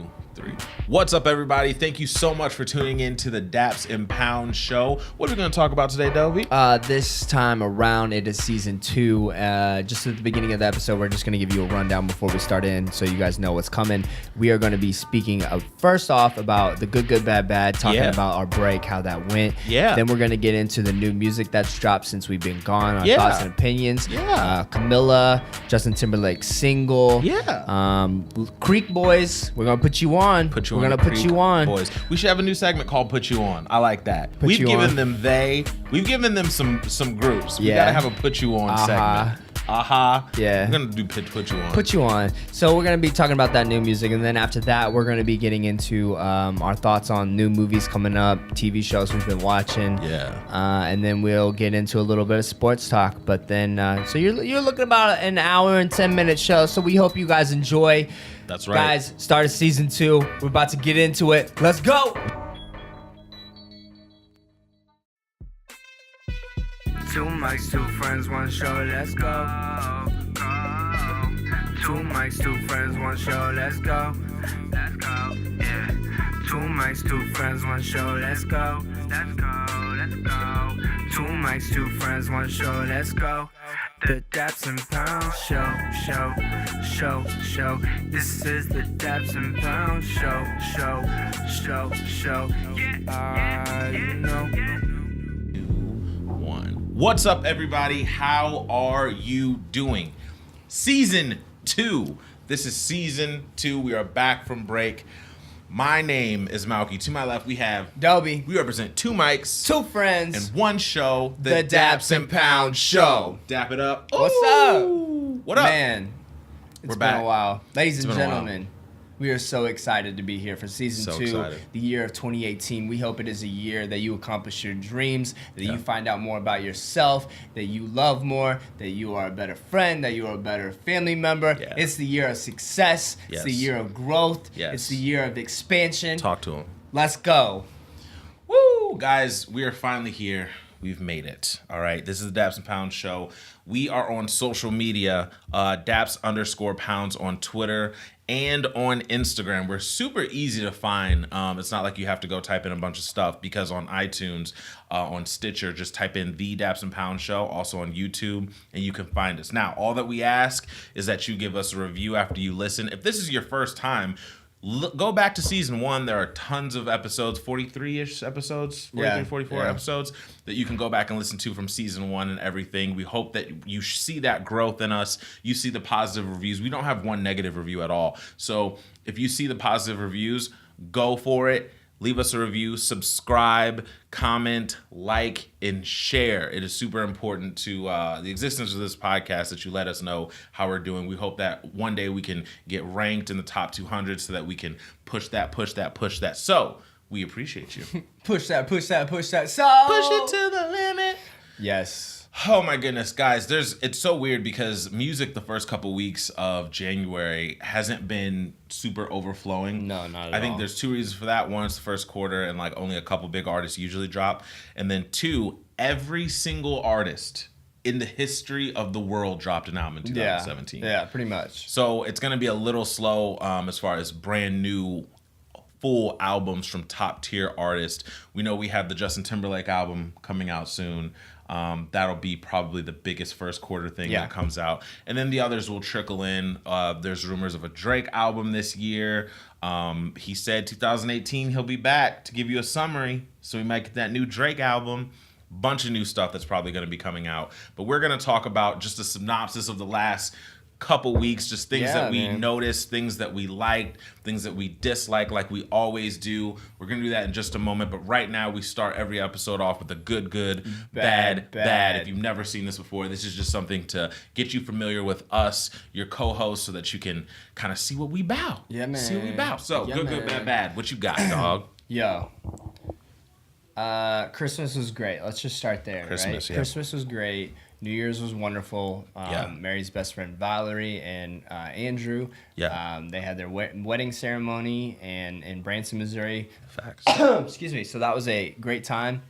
2, 3. What's up, everybody? Thank you so much for tuning in to the Daps and Pound show. What are we going to talk about today, Dobie? This time around, it is season 2. Just at the beginning of the episode, we're just going to give you a rundown before we start in so you guys know what's coming. We are going to be speaking first off about the good, bad, talking about our break, how that went. Yeah. Then we're going to get into the new music that's dropped since we've been gone, our thoughts and opinions. Yeah. Camila, Justin Timberlake single. Yeah. Creek Boys, we're going to put you on. We're going to put you on. Boys. We should have a new segment called Put You On. I like that. We've given them some groups. We got to have a Put You On segment. Yeah. We're going to do Put You On. Put You On. So we're going to be talking about that new music. And then after that, we're going to be getting into our thoughts on new movies coming up, TV shows we've been watching. Yeah. And then we'll get into a little bit of sports talk. But then, so you're looking about an hour and 10-minute show. So we hope you guys enjoy. That's right. Guys, start of season 2. We're about to get into it. Let's go. Two mics, two friends, one show, let's go. Two mics, two friends, one show, let's go. Let's go, yeah. Two mics, two friends, one show, let's go. Let's go, let's go. Two mics, two friends, one show, let's go. The Daps and Pound show. This is the Daps and Pound show. Yeah, you know. What's up, everybody? How are you doing? Season 2. This is season 2. We are back from break. My name is Malky. To my left, we have Dobie. We represent 2 mics, 2 friends, and 1 show. The Daps and Pound show. Dap it up. What's up? What up? Man, it's been a while. Ladies and gentlemen, we are so excited to be here for season 2, excited. The year of 2018. We hope it is a year that you accomplish your dreams, that you find out more about yourself, that you love more, that you are a better friend, that you are a better family member. Yeah. It's the year of success. Yes. It's the year of growth. Yes. It's the year of expansion. Talk to him. Let's go. Woo! Guys, we are finally here. We've made it. All right. This is the Daps and Pounds show. We are on social media, Daps_Pounds on Twitter and on Instagram. We're super easy to find. It's not like you have to go type in a bunch of stuff, because on iTunes, on Stitcher, just type in the Daps and Pounds show, also on YouTube, and you can find us. Now, all that we ask is that you give us a review after you listen. If this is your first time, go back to season 1. There are tons of episodes, 43-ish episodes, 44 episodes that you can go back and listen to from season 1 and everything. We hope that you see that growth in us. You see the positive reviews. We don't have one negative review at all. So if you see the positive reviews, go for it. Leave us a review, subscribe, comment, like, and share. It is super important to the existence of this podcast that you let us know how we're doing. We hope that one day we can get ranked in the top 200 so that we can push that. So we appreciate you. Push that. So Push it to the limit. yes. Oh my goodness, guys, it's so weird because music the first couple weeks of January hasn't been super overflowing. No, not at all. I think there's 2 reasons for that. One, it's the first quarter and like only a couple big artists usually drop. And then 2, every single artist in the history of the world dropped an album in 2017. Yeah, pretty much. So it's going to be a little slow as far as brand new full albums from top tier artists. We know we have the Justin Timberlake album coming out soon. That'll be probably the biggest first quarter thing that comes out. And then the others will trickle in. There's rumors of a Drake album this year. He said 2018 he'll be back to give you a summary. So we might get that new Drake album. Bunch of new stuff that's probably going to be coming out. But we're going to talk about just a synopsis of the last couple weeks, just things that we noticed, things that we liked, things that we disliked, like we always do. We're gonna do that in just a moment, but right now we start every episode off with a good, bad. If you've never seen this before, this is just something to get you familiar with us, your co-hosts, so that you can kind of see what we bout. Yeah, man. See what we bout. So good, bad. What you got, dog? Yo. Christmas was great. Let's just start there. Christmas, right? yeah. Christmas was great. New Year's was wonderful. Yeah. Mary's best friend Valerie and Andrew. Yeah. They had their wedding ceremony in Branson, Missouri. Facts. Excuse me. So that was a great time.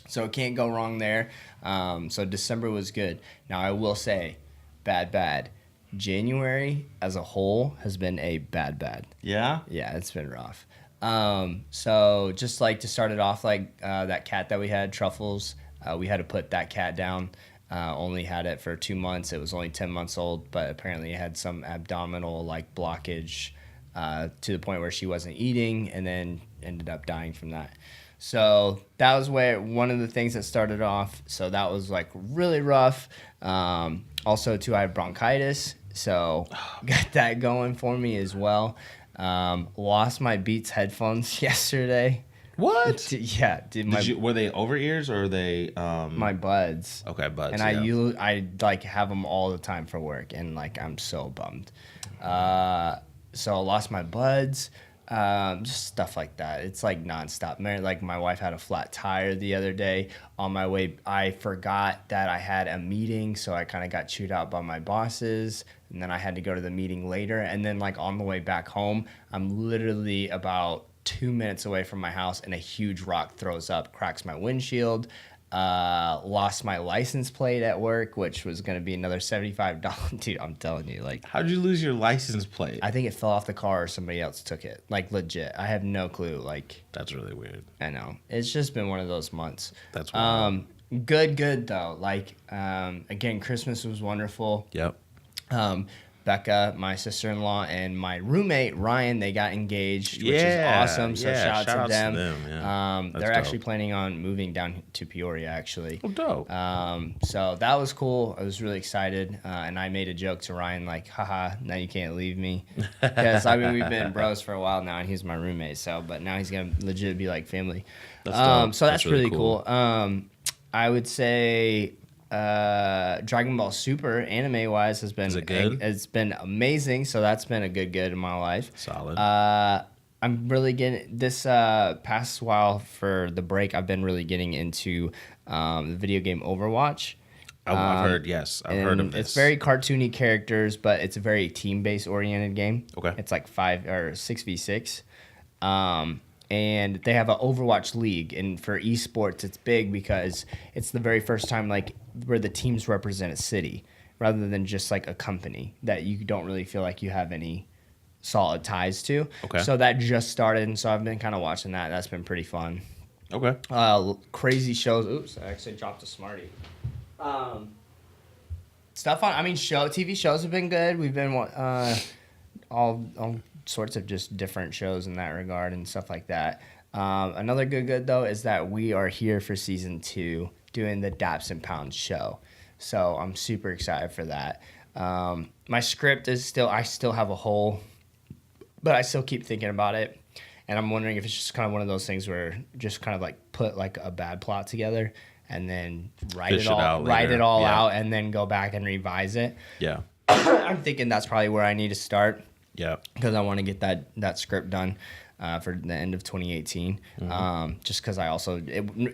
So it can't go wrong there. So December was good. Now I will say, bad. January as a whole has been a bad. Yeah? Yeah, it's been rough. So just like to start it off, like that cat that we had, Truffles, we had to put that cat down. Only had it for 2 months. It was only 10 months old, but apparently it had some abdominal like blockage to the point where she wasn't eating, and then ended up dying from that. So that was one of the things that started off. So that was like really rough. Also, too, I have bronchitis, so got that going for me as well. Lost my Beats headphones yesterday. What? Yeah, Were they over ears or are they my buds? Okay, buds. And I like have them all the time for work, and like I'm so bummed. So I lost my buds. Just stuff like that. It's like nonstop. Like my wife had a flat tire the other day. On my way, I forgot that I had a meeting, so I kind of got chewed out by my bosses, and then I had to go to the meeting later. And then like on the way back home, I'm literally about 2 minutes away from my house, and a huge rock throws up, cracks my windshield. Lost my license plate at work, which was going to be another $75. Dude, I'm telling you, like, how'd you lose your license plate? I think it fell off the car or somebody else took it. Like, legit. I have no clue. Like, that's really weird. I know. It's just been one of those months. That's wild. Good though. Like, again, Christmas was wonderful. Yep. Becca, my sister-in-law, and my roommate Ryan, they got engaged, which is Yeah, awesome. So yeah, shout out to them. Yeah. They're dope. actually planning on moving down to Peoria, actually. Oh, dope. So that was cool. I was really excited, and I made a joke to Ryan like, "Haha, now you can't leave me," because I mean we've been bros for a while now, and he's my roommate. So, but now he's gonna legit be like family. That's dope. So that's really cool. I would say. Dragon Ball Super anime wise has been Is it good? It's been amazing, so that's been a good in my life. Solid. I'm really getting this past while for the break. I've been really getting into the video game Overwatch. I've heard, yes, I've heard of this. It's very cartoony characters, but it's a very team based oriented game. Okay. It's like 5 or 6v6. And they have an Overwatch league, and for esports, it's big because it's the very first time like where the teams represent a city rather than just like a company that you don't really feel like you have any solid ties to. Okay. So that just started, and so I've been kind of watching that. That's been pretty fun. Okay. Crazy shows. Oops, I actually dropped a Smartie. Stuff on. I mean, TV shows have been good. We've been all sorts of just different shows in that regard and stuff like that. Another good though is that we are here for season 2 doing the Daps and Pounds show. So I'm super excited for that. My script is I still have a hole, but I still keep thinking about it. And I'm wondering if it's just kind of one of those things where just kind of like put like a bad plot together and then write it all out and then go back and revise it. Yeah. I'm thinking that's probably where I need to start. Yeah. Because I want to get that script done for the end of 2018. Mm-hmm. Just because I also,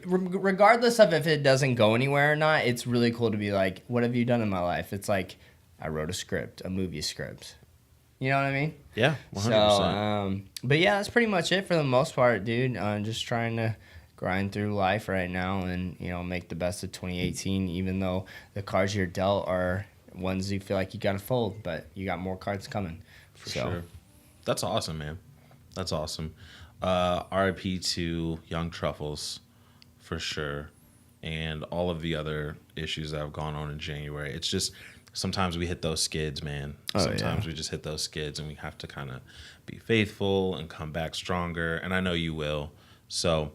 regardless of if it doesn't go anywhere or not, it's really cool to be like, what have you done in my life? It's like, I wrote a movie script. You know what I mean? Yeah, 100%. So, but yeah, that's pretty much it for the most part, dude. Just trying to grind through life right now and, make the best of 2018, even though the cards you're dealt are ones you feel like you got to fold, but you got more cards coming. For sure. That's awesome, man. That's awesome. RIP to Young Truffles, for sure. And all of the other issues that have gone on in January. It's just, sometimes we hit those skids, man. Sometimes we just hit those skids and we have to kind of be faithful and come back stronger. And I know you will. So,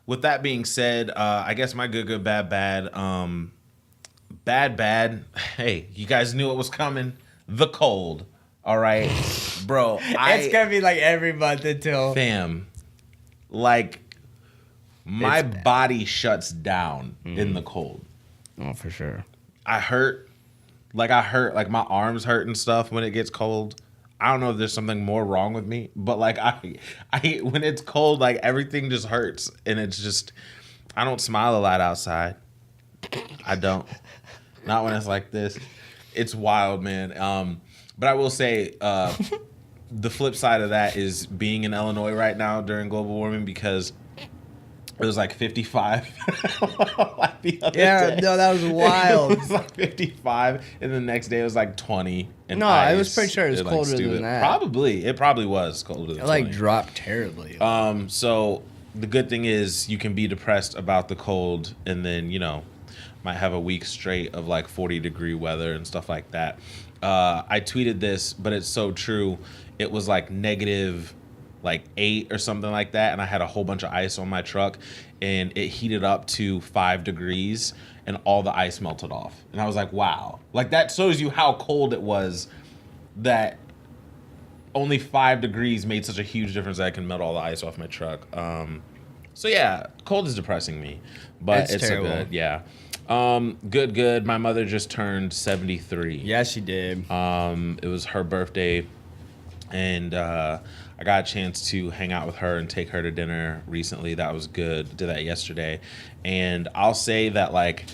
with that being said, I guess my good, bad. Bad. Hey, you guys knew it was coming. The cold. All right, bro. It's gonna be like every month until fam. Like my body shuts down in the cold. Oh, for sure. I hurt. Like my arms hurt and stuff when it gets cold. I don't know if there's something more wrong with me, but like I when it's cold, like everything just hurts, and it's just I don't smile a lot outside. I don't. Not when it's like this. It's wild, man. But I will say the flip side of that is being in Illinois right now during global warming, because It was like 55 like the other Yeah, day. no, that was wild. It was like 55, and the next day it was like 20. And No, I ice. was pretty sure it was Like, colder stupid. than that. It probably was colder than It like 20. dropped terribly. So the good thing is you can be depressed about the cold, and then might have a week straight of like 40-degree weather and stuff like that. I tweeted this, but it's so true. It was like negative like 8 or something like that, and I had a whole bunch of ice on my truck, and it heated up to 5 degrees, and all the ice melted off. And I was like, wow. Like, that shows you how cold it was, that only 5 degrees made such a huge difference that I can melt all the ice off my truck. So yeah, cold is depressing me, but it's so good. Yeah. Good. My mother just turned 73. Yeah, she did. It was her birthday, and I got a chance to hang out with her and take her to dinner recently. That was good. Did that yesterday. And I'll say that, like,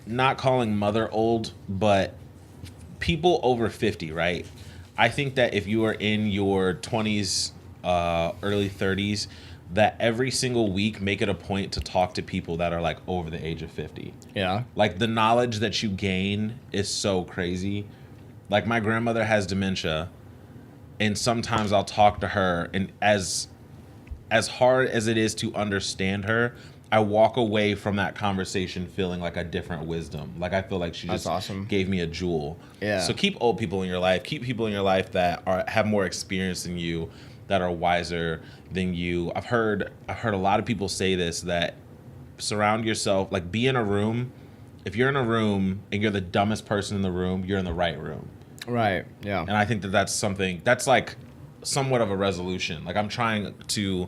not calling mother old, but people over 50, right? I think that if you are in your 20s, early 30s, that every single week make it a point to talk to people that are like over the age of 50. Yeah. Like, the knowledge that you gain is so crazy. Like, my grandmother has dementia, and sometimes I'll talk to her, and as hard as it is to understand her, I walk away from that conversation feeling like a different wisdom. Like, I feel like she just awesome. gave me a jewel. Yeah. So keep old people in your life. Keep people in your life that have more experience than you, that are wiser than you. I've heard a lot of people say this, that surround yourself, like, be in a room. If you're in a room and you're the dumbest person in the room, you're in the right room. Right. Yeah. And I think that that's something that's like somewhat of a resolution. Like, I'm trying to,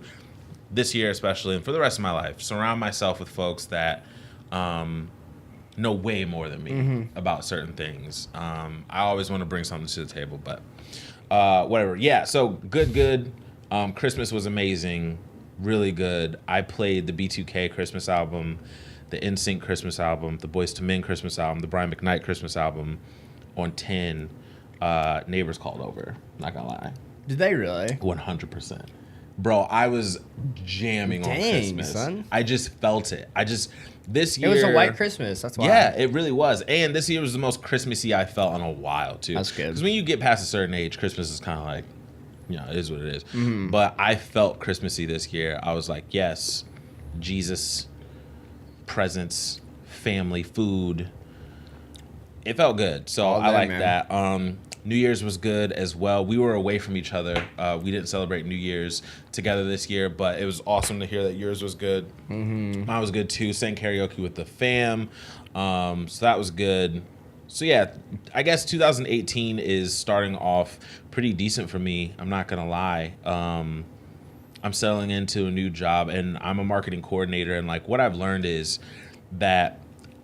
this year especially, and for the rest of my life, surround myself with folks that know way more than me about certain things. I always want to bring something to the table, but whatever. Yeah, so good. Christmas was amazing, really good. I played the B2K Christmas album, the NSYNC Christmas album, the Boyz II Men Christmas album, the Brian McKnight Christmas album on 10. Neighbors called over, not gonna lie. Did they really? 100%. Bro, I was jamming on Christmas. Son. I just felt it. This year... It was a white Christmas, that's why. Yeah, it really was. And this year was the most Christmassy I felt in a while, too. That's good. Because when you get past a certain age, Christmas is kind of like, it is what it is. But I felt Christmassy this year. I was like, yes, Jesus, presents, family, food. It felt good. So I like that. New Year's was good as well. We were away from each other. We didn't celebrate New Year's together this year, but it was awesome to hear that yours was good. Mine was good too. Sang karaoke with the fam. So that was good. So yeah, I guess 2018 is starting off pretty decent for me. I'm not going to lie. I'm settling into a new job, and I'm a marketing coordinator. And like, what I've learned is that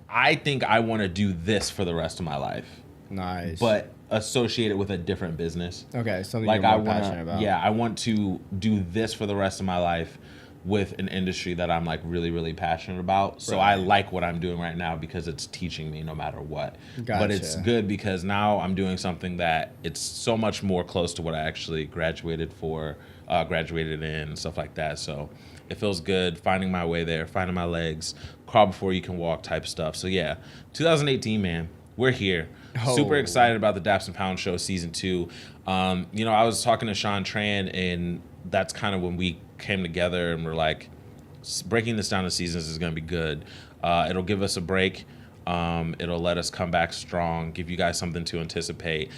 I think I want to do this for the rest of my life. Nice. But associate it with a different business. Okay, something Like, you're more passionate about. Yeah, I want to do this for the rest of my life with an industry that I'm like really, really passionate about. So I like what I'm doing right now because it's teaching me no matter what. Gotcha. But it's good because now I'm doing something that it's so much more close to what I actually graduated in and stuff like that. So it feels good finding my way there, finding my legs, crawl before you can walk type stuff. So yeah, 2018, man, we're here. Super excited about the Daps and Pound Show season 2. I was talking to Sean Tran, and that's kind of when we came together and we're like, breaking this down to seasons is going to be good. It'll give us a break. It'll let us come back strong, give you guys something to anticipate,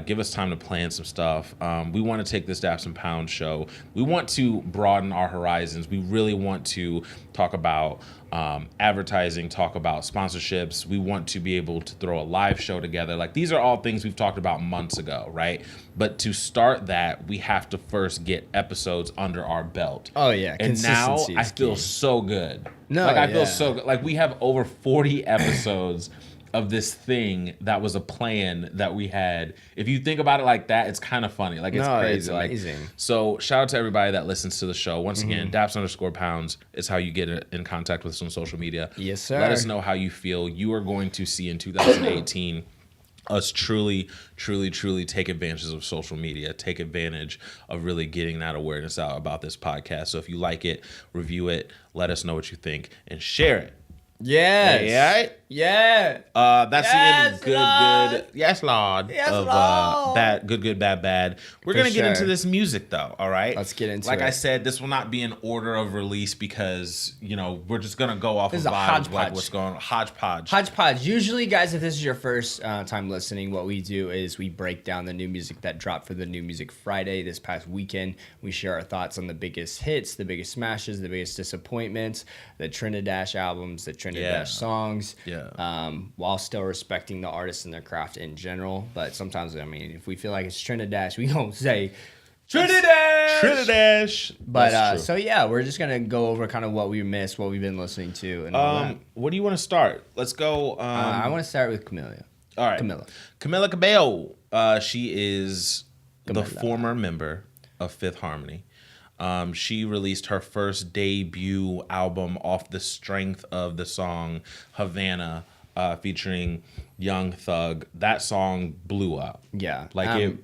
give us time to plan some stuff. We want to take this Daps and Pound show. We want to broaden our horizons. We really want to talk about advertising, talk about sponsorships. We want to be able to throw a live show together. Like, these are all things we've talked about months ago, right? But to start that, we have to first get episodes under our belt. Oh, yeah. And now I feel so good. I feel so good. Like, we have over 40 episodes of this thing that was a plan that we had. If you think about it like that, it's kind of funny. Like, it's crazy. It's amazing. So shout out to everybody that listens to the show. Once again, Daps_pounds is how you get in contact with us on social media. Yes, sir. Let us know how you feel. You are going to see in 2018 us truly take advantage of social media, take advantage of really getting that awareness out about this podcast. So if you like it, review it, let us know what you think, and share it. Yes. Yeah. Yeah. That's Yes, the end. Lord. Good. Yes, Lord. Yes, of Lord. bad. Good. Bad. We're For gonna get sure. into this music though. All right. Let's get into Like it. I said, this will not be in order of release because we're just gonna go off This of is a vibes, hodgepodge. like what's going on. Hodgepodge. Hodgepodge. Usually, guys, if this is your first time listening, what we do is we break down the new music that dropped for the New Music Friday this past weekend. We share our thoughts on the biggest hits, the biggest smashes, the biggest disappointments, the Trinidad albums, the Trinidad songs. Yeah. While still respecting the artists and their craft in general. But sometimes, I mean, if we feel like it's Trinidad, we gonna say Trinidad. But That's true. so yeah, we're just gonna go over kind of what we missed, what we've been listening to, and all that. What do you want to start? Let's go. I want to start with Camila. All right. Camila Cabello. She is the Camila. former member of Fifth Harmony. She released her first debut album off the strength of the song Havana, featuring Young Thug. That song blew up. Yeah, Like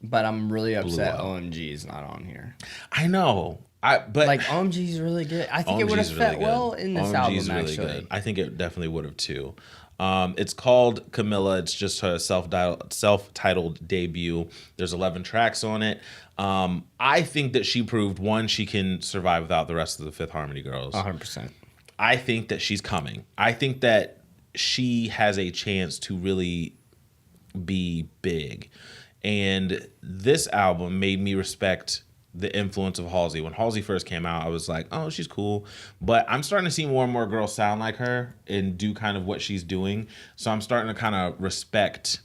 but I'm really upset up. OMG is not on here. I know. But Like OMG is really good. I think it would have OMG's fit really well good. in this OMG's album. really Actually, good. I think it definitely would have too. It's called Camila. It's just her self-titled debut. There's 11 tracks on it. I think that she proved, one, she can survive without the rest of the Fifth Harmony girls. 100%. I think that she's coming. I think that she has a chance to really be big. And this album made me respect the influence of Halsey. When Halsey first came out, I was like, oh, she's cool. But I'm starting to see more and more girls sound like her and do kind of what she's doing. So I'm starting to kind of respect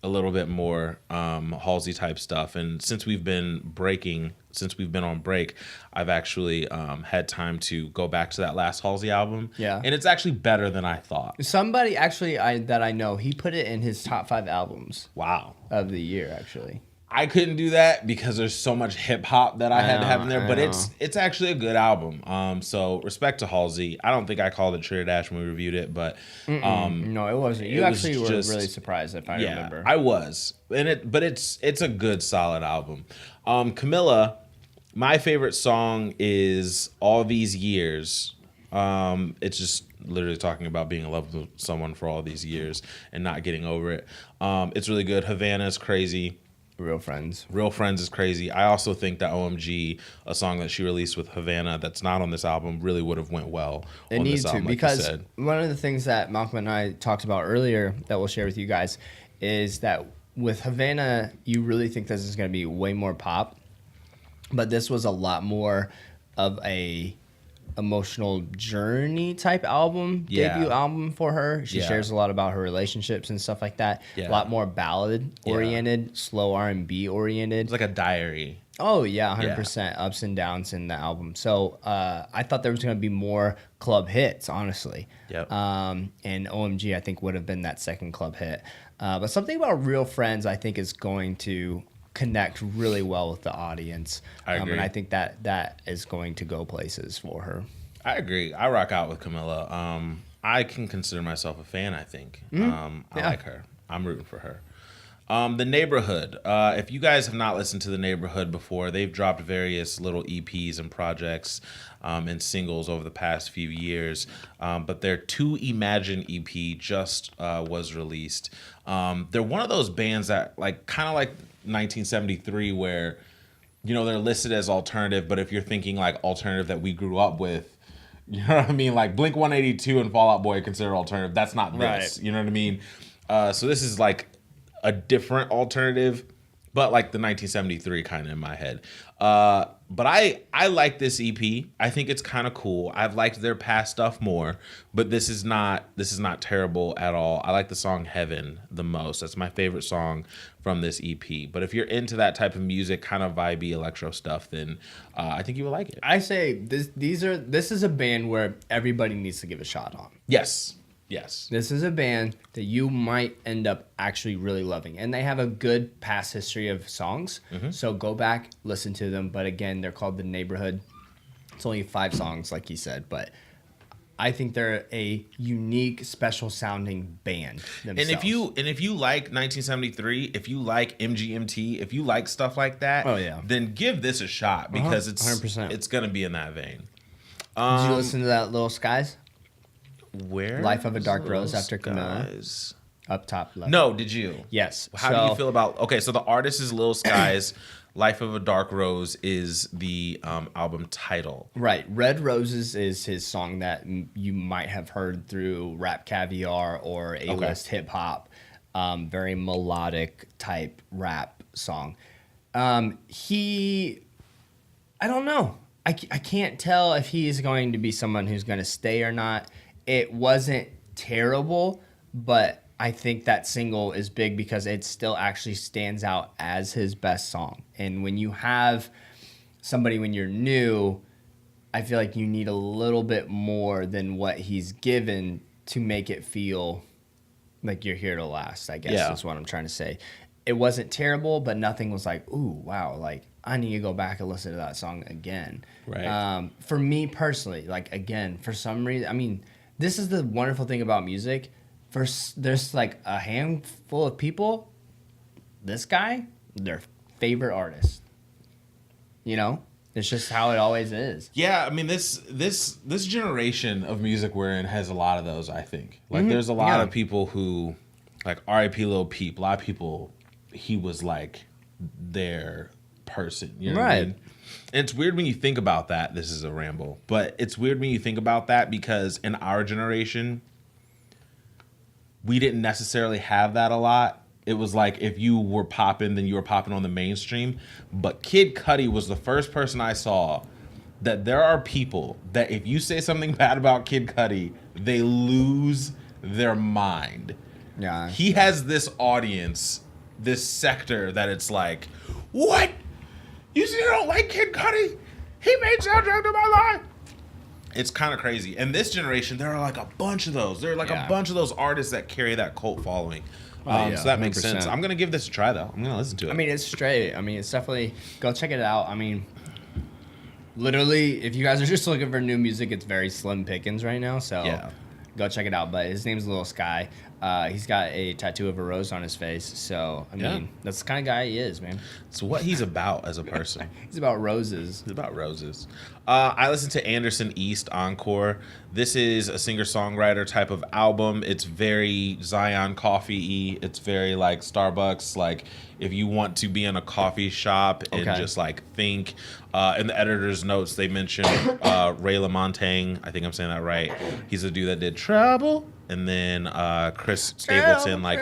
a little bit more Halsey type stuff. And since we've been on break, I've actually had time to go back to that last Halsey album. Yeah. And it's actually better than I thought. Somebody actually that I know, he put it in his top 5 albums Wow. of the year. Actually, I couldn't do that because there's so much hip hop that I had to have in there, I but know. it's actually a good album. So respect to Halsey. I don't think I called it Trinidad when we reviewed it, but no, it wasn't. You it was actually were just- really surprised if I yeah, remember. I was. But it's a good solid album. Camila, my favorite song is All These Years. It's just literally talking about being in love with someone for all these years and not getting over it. It's really good. Havana is crazy. Real Friends. Real Friends is crazy. I also think that OMG, a song that she released with Havana that's not on this album, really would have went well It on needs this to, album, like you because said. one of the things that Malcolm and I talked about earlier that we'll share with you guys is that with Havana, you really think this is going to be way more pop, but this was a lot more of a emotional journey type album, Yeah. debut album for her. She Yeah. shares a lot about her relationships and stuff like that. Yeah. A lot more ballad oriented, slow R&B oriented. It's like a diary. Oh yeah, 100% ups and downs in the album. So I thought there was going to be more club hits, honestly. Yep. And OMG, I think would have been that second club hit. But something about Real Friends, I think, is going to connect really well with the audience. I agree. And I think that is going to go places for her. I agree. I rock out with Camila. I can consider myself a fan, I think. I like her. I'm rooting for her. The Neighborhood. If you guys have not listened to The Neighborhood before, they've dropped various little EPs and projects and singles over the past few years. But their To Imagine EP just was released. They're one of those bands that kind of like 1973 where, they're listed as alternative, but if you're thinking like alternative that we grew up with, you know what I mean? Like Blink 182 and Fall Out Boy are considered alternative. That's not this. Right. You know what I mean? So this is like a different alternative, but like the 1973 kind of in my head. But I like this EP. I think it's kind of cool. I've liked their past stuff more, but this is not terrible at all. I like the song Heaven the most. That's my favorite song from this EP. But if you're into that type of music, kind of vibey electro stuff, then I think you will like it. I say this is a band where everybody needs to give a shot on. Yes. This is a band that you might end up actually really loving. And they have a good past history of songs. So go back, listen to them. But again, they're called The Neighborhood. It's only 5 songs, like you said. But I think they're a unique, special sounding band themselves. And if you like 1973, if you like MGMT, if you like stuff like that, then give this a shot because 100%. It's gonna be in that vein. Did you listen to that Little Skies? Where? Life of a Dark Rose after Camila. Up top left. No, did you? Yes. How do you feel about? Okay, so the artist is Lil Skies. Life of a Dark Rose is the album title. Right. Red Roses is his song that you might have heard through Rap Caviar or A-List Hip Hop. Very melodic type rap song. I don't know. I can't tell if he is going to be someone who's going to stay or not. It wasn't terrible, but I think that single is big because it still actually stands out as his best song. And when you have somebody when you're new, I feel like you need a little bit more than what he's given to make it feel like you're here to last, I guess is what I'm trying to say. It wasn't terrible, but nothing was like, ooh, wow, like I need to go back and listen to that song again. Right. For me personally, like again, for some reason, I mean, this is the wonderful thing about music. There's like a handful of people, this guy, their favorite artist. You know? It's just how it always is. Yeah, I mean this generation of music we're in has a lot of those, I think. Like there's a lot of people who like R.I.P. Lil Peep, a lot of people he was like their person. You know what I mean? And it's weird when you think about that. This is a ramble. But it's weird when you think about that because in our generation we didn't necessarily have that a lot. It was like if you were popping, then you were popping on the mainstream. But Kid Cudi was the first person I saw that there are people that if you say something bad about Kid Cudi, they lose their mind. Yeah. He has this audience, this sector that it's like, what? You still don't like Kid Cudi? He made soundtrack to my life. It's kind of crazy. And this generation, there are like a bunch of those. There are like a bunch of those artists that carry that cult following. So that makes 100%. sense. I'm going to give this a try, though. I'm going to listen to it. I mean, it's straight. I mean, it's definitely... Go check it out. I mean, literally, if you guys are just looking for new music, it's very slim pickings right now. So go check it out. But his name's Lil Sky. He's got a tattoo of a rose on his face. So, I mean, that's the kind of guy he is, man. It's what he's about as a person. He's about roses. He's about roses. I listened to Anderson East Encore. This is a singer-songwriter type of album. It's very Zion Coffee-y. It's very like Starbucks. Like if you want to be in a coffee shop and just like think. In the editor's notes, they mentioned Ray LaMontagne. I think I'm saying that right. He's the dude that did Trouble. And then Chris Stapleton. Like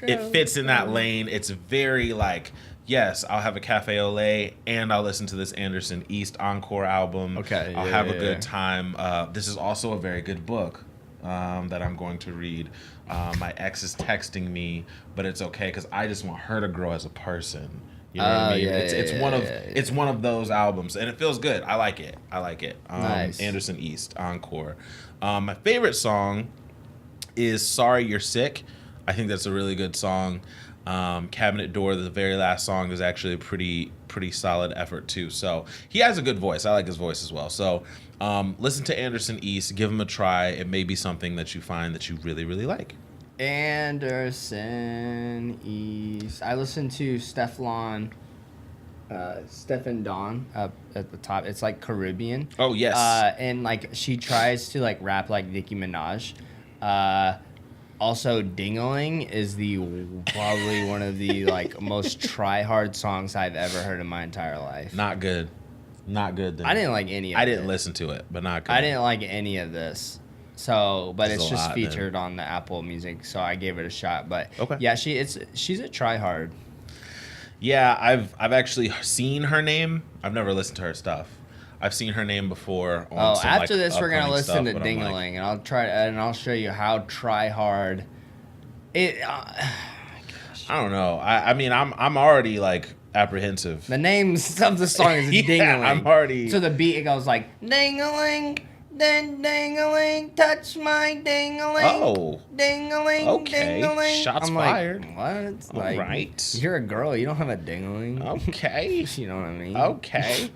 it fits in that lane. It's very like, yes, I'll have a cafe au lait and I'll listen to this Anderson East Encore album. Okay. I'll have a good time. This is also a very good book that I'm going to read. My ex is texting me, but it's okay because I just want her to grow as a person. You know what I mean? It's one of those albums, and it feels good. I like it. Nice. Anderson East Encore. My favorite song is Sorry You're Sick. I think that's a really good song. Cabinet Door, the very last song, is actually a pretty solid effort too. So he has a good voice. I like his voice as well. So listen to Anderson East. Give him a try. It may be something that you find that you really, really like. Anderson East. I listened to Stefan Dawn up at the top. It's like Caribbean. Oh yes. And like she tries to like rap like Nicki Minaj. Also, Ding-a-ling is probably one of the like most try-hard songs I've ever heard in my entire life. Not good. Then. I didn't like any of it. I didn't listen to it, but not good. I didn't like any of this. So, but It's it's a just lot, featured on the Apple Music, so I gave it a shot. But Okay. yeah, she's a try-hard. Yeah, I've actually seen her name. I've never listened to her stuff. I've seen her name before. On some, After like, this, we're gonna upcoming listen stuff, to but I'm Ding-a-ling, and I'll show you how try-hard it. I don't know. I mean, I'm already like apprehensive. The name of the song is Yeah, Ding-a-ling. I'm already. So the beat, it goes like ding-a-ling, then ding-a-ling, touch my ding-a-ling. Oh. Ding-a-ling, Okay. ding-a-ling. Shots I'm fired. Like, what? It's All like, right. You're a girl. You don't have a ding-a-ling. Okay. You know what I mean? Okay.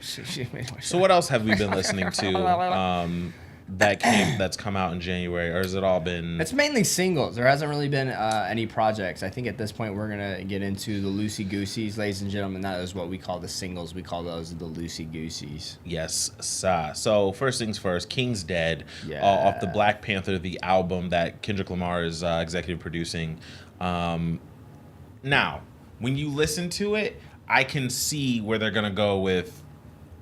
So what else have we been listening to? that's come out in January, or has it all been? It's mainly singles. There hasn't really been any projects. I think at this point we're gonna get into the loosey gooseys, ladies and gentlemen. That is what we call the singles. We call those the loosey gooseys. Yes, sir. So first things first, King's Dead, Yeah. off the Black Panther, the album that Kendrick Lamar is executive producing. Now, when you listen to it, I can see where they're gonna go with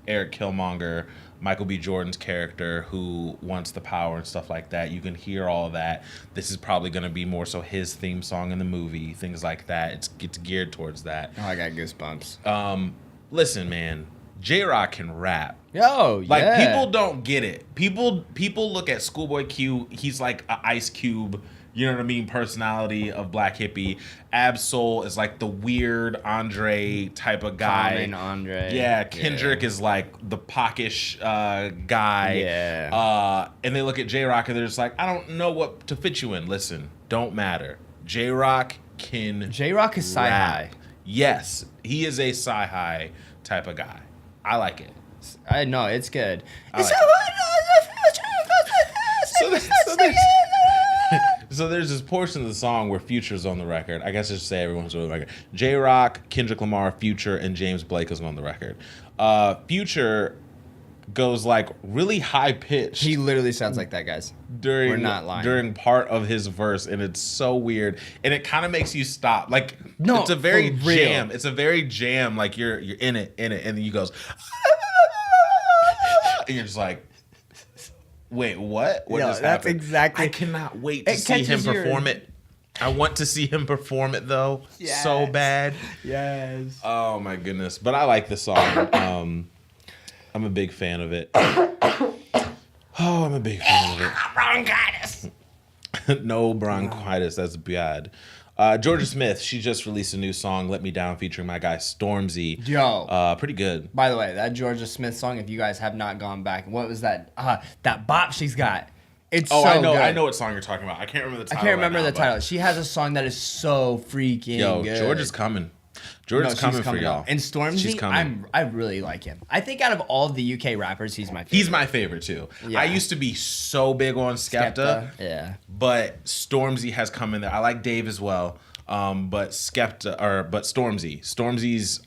Eric Killmonger, Michael B. Jordan's character, who wants the power and stuff like that. You can hear all of that. This is probably going to be more so his theme song in the movie, things like that. It's geared towards that. Oh, I got goosebumps. Listen, man, J-Rock can rap. Yo, Like, yeah. people don't get it. People look at Schoolboy Q. He's like an Ice Cube, you know what I mean, personality of Black Hippie. Ab-Soul is like the weird Andre type of guy. Common Andre. Yeah, Kendrick is like the pockish guy. Yeah. And they look at J-Rock and they're just like, I don't know what to fit you in. Listen, don't matter. J-Rock can J-Rock is sci-hi. Yes, he is a sci-hi type of guy. I like it. I know, it's good. I like So there's this portion of the song where Future's on the record. I guess I should say everyone's on the record. J-Rock, Kendrick Lamar, Future, and James Blake is on the record. Future goes like really high pitched. He literally sounds like that, guys. We're not lying. During part of his verse, and it's so weird, and it kind of makes you stop. Like, No, it's a very for real. jam. It's a very jam. Like you're in it, and then you goes, and you're just like, wait, what? What No, just that's happened? exactly- I cannot wait to It see him catches your- perform it. I want to see him perform it though, Yes. so bad. Yes. Oh my goodness! But I like the song. I'm a big fan of it. Oh, I'm a big fan of it. Bronchitis. No bronchitis. That's bad. Georgia Smith, she just released a new song, "Let Me Down," featuring my guy Stormzy. Yo. Pretty good. By the way, that Georgia Smith song, if you guys have not gone back, what was that? That bop she's got. It's Oh, so I know. good. I know what song you're talking about. I can't remember the I title. can't remember right now, the title. She has a song that is so freaking Yo, good. Georgia's coming. Georgia's coming for y'all. And Stormzy, She's coming. I really like him. I think out of all of the UK rappers, he's my favorite. He's my favorite too. Yeah. I used to be so big on Skepta. Yeah. But Stormzy has come in there. I like Dave as well. But Stormzy. Stormzy's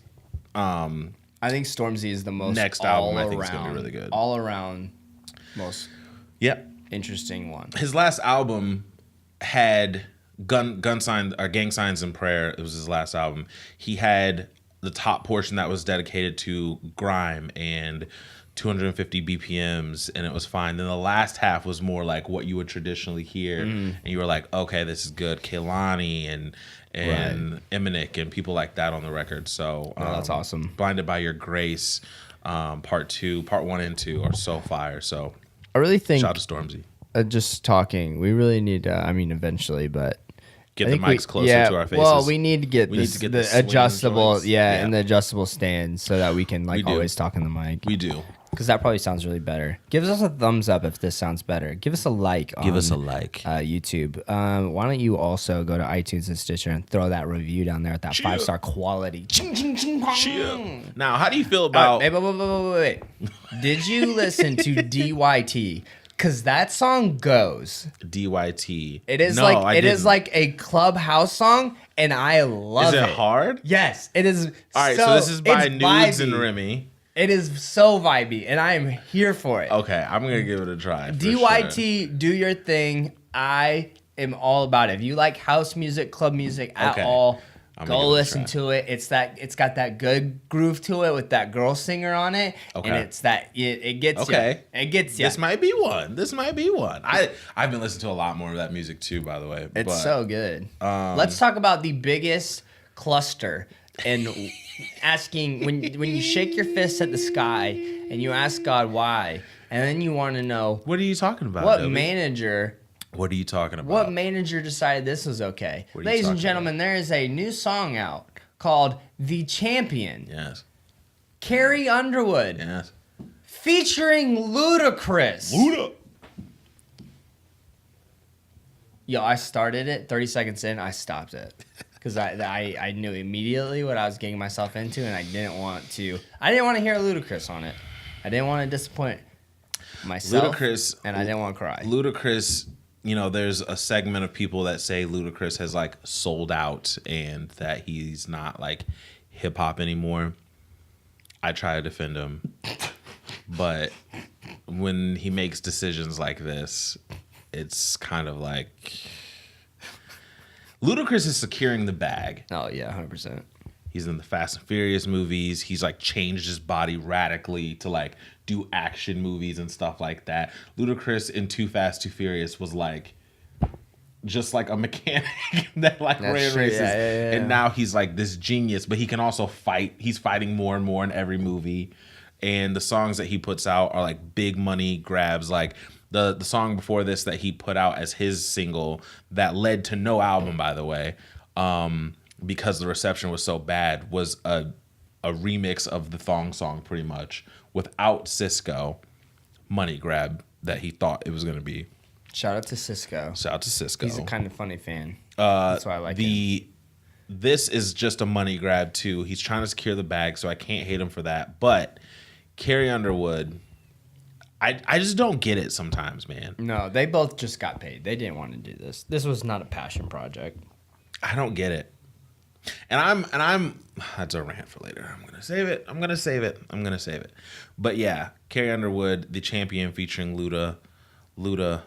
I think Stormzy is the most next album I think is gonna be really good. all around most Yep. interesting one. His last album had gun signs or gang signs and prayer. It was his last album. He had the top portion that was dedicated to grime and 250 BPMs, and it was fine. Then the last half was more like what you would traditionally hear, and you were like, okay, this is good. Kehlani and Eminem and people like that on the record. So that's awesome. Blinded by Your Grace, part 1 and 2 are so fire. So I really think shout out to Stormzy. Just talking, we really need to, I mean, eventually, but Get I the think mics closer to our faces. Well, we need to get We need to get the the swing adjustable, joints. and the adjustable stands so that we can We do. always talk in the mic. We do. Because that probably sounds really better. Give us a thumbs up if this sounds better. Give us a like on like. YouTube. Why don't you also go to iTunes and Stitcher and throw that review down there with that 5-star quality. Ching, ching, ching, pong. Now, how do you feel about? Wait. Did you listen to DYT? Because that song goes. DYT. It is No, I didn't. like a clubhouse song, and I love Is it. it hard? Yes, it is. All right, so this is by it's Nudes and vibey. Remy. It is so vibey, and I am here for it. Okay, I'm gonna give it a try. for DYT, do your thing. I am all about it. If you like house music, club music at Okay. all, I'm go gonna give it a listen try. to it. It's got that good groove to it with that girl singer on it, Okay. and it's that it gets Okay. you. It gets you. This might be one. I've been listening to a lot more of that music too, by the way. It's but, so good. Let's talk about the biggest cluster and asking when you shake your fist at the sky and you ask God why, and then you want to know What are you talking about? what Dobie? manager. What are you talking about? What manager decided this was okay? What are you Ladies and talking gentlemen, there is a new song out called The Champion. Yes. Carrie Underwood Yes. featuring Ludacris. Luda. Yo, I started it. 30 seconds in, I stopped it. Because I knew immediately what I was getting myself into, and I didn't want to hear Ludacris on it. I didn't want to disappoint. myself, Ludacris, and I didn't want to cry. Ludacris, you know, there's a segment of people that say Ludacris has like sold out and that he's not like hip hop anymore. I try to defend him, but when he makes decisions like this, it's kind of like Ludacris is securing the bag. Oh yeah, 100%. He's in the Fast and Furious movies. He's like changed his body radically to like do action movies and stuff like that. Ludacris in Too Fast, Too Furious was like just like a mechanic that like ran races. Yeah. And now he's like this genius, but he can also fight. He's fighting more and more in every movie. And the songs that he puts out are like big money grabs. Like the song before this that he put out as his single that led to no album, by the way, because the reception was so bad, was a remix of the Thong Song pretty much without Cisco. Money grab that he thought it was going to be. Shout out to Cisco. Shout out to Cisco. He's a kind of funny fan. That's why I like him. This is just a money grab too. He's trying to secure the bag, so I can't hate him for that. But Carrie Underwood, I just don't get it sometimes, man. No, they both just got paid. They didn't want to do this. This was not a passion project. I don't get it. And I'm that's a rant for later. I'm gonna save it. But yeah, Carrie Underwood, the champion featuring Luda,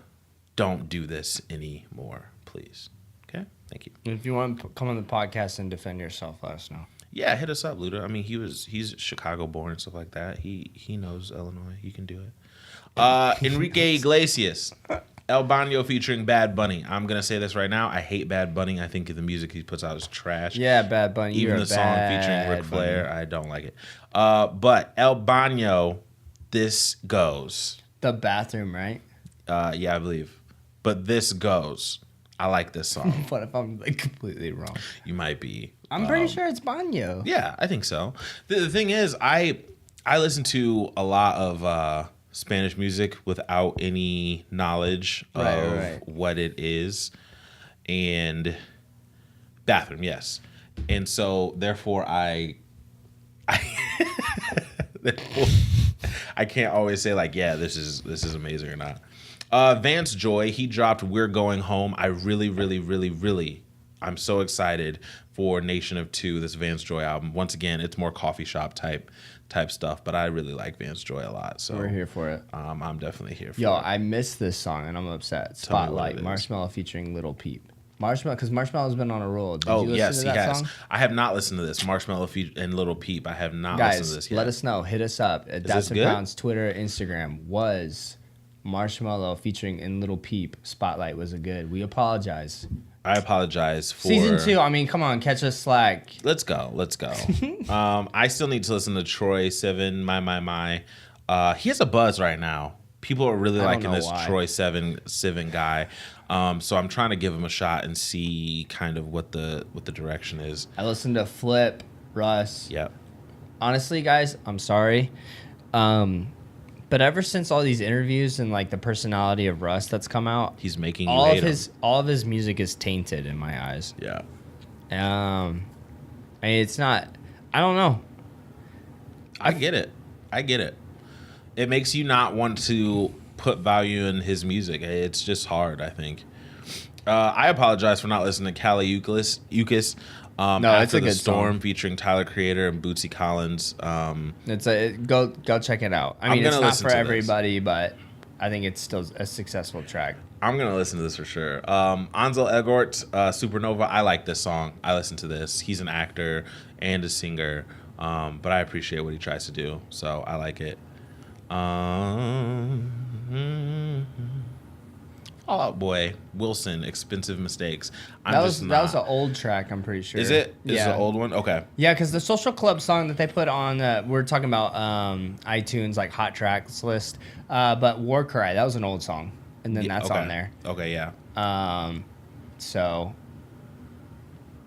don't do this anymore, please. Okay? Thank you. If you want to come on the podcast and defend yourself, let us know. Yeah, hit us up, Luda. I mean, he's Chicago born and stuff like that. He knows Illinois. He can do it. Enrique Iglesias, El Baño featuring Bad Bunny. I'm gonna say this right now. I hate Bad Bunny. I think the music he puts out is trash. Yeah, Bad Bunny. Even the song featuring Ric Flair, I don't like it. But El Baño, this goes. The bathroom, right? Yeah, I believe. But this goes. I like this song. What if I'm like completely wrong? You might be. I'm pretty sure it's Baño. Yeah, I think so. The thing is, I listen to a lot of Spanish music without any knowledge of what it is. And bathroom, yes. And so therefore I can't always say like, yeah, this is amazing or not. Vance Joy, he dropped We're Going Home. I really, I'm so excited for Nation of Two, this Vance Joy album. Once again, it's more coffee shop type stuff, but I really like Vance Joy a lot. So we're here for it. I'm definitely here for it. Yo, I missed this song and I'm upset. Spotlight, Marshmello featuring Lil Peep. Marshmello, because Marshmellow's been on a roll. Did you listen to that song? I have not listened to this. Marshmello and Lil Peep. I have not listened to this yet. Let us know. Hit us up at Daps and Pounds, Twitter, Instagram. Was Marshmello featuring in Lil Peep Spotlight was it good? We apologize. I apologize for season 2. I mean, come on, catch us slack. Let's go. I still need to listen to Troy Sivan. My. He has a buzz right now. People are really liking this Troy Sivan guy. So I'm trying to give him a shot and see kind of what the direction is. I listened to Flip, Russ. Yep. Honestly, guys, I'm sorry. But ever since all these interviews and like the personality of Russ that's come out, he's making all of his music is tainted in my eyes. Yeah. I mean, it's not. I don't know. I get it. It makes you not want to put value in his music. It's just hard, I think. I apologize for not listening to Cali Ukis. No, After it's a the good Storm song. featuring Tyler Creator and Bootsy Collins. Go check it out. I mean, it's not for everybody, this. but I think it's still a successful track. I'm gonna listen to this for sure. Ansel Elgort, Supernova. I like this song. I listen to this. He's an actor and a singer, but I appreciate what he tries to do, so I like it. Fall Out Boy, Wilson, Expensive Mistakes. That was an old track, I'm pretty sure. Is it? Is it an old one? Okay. Yeah, because the Social Club song that they put on, we're talking about iTunes, like hot tracks list, but War Cry, that was an old song. And then that's on there. Okay, yeah. So,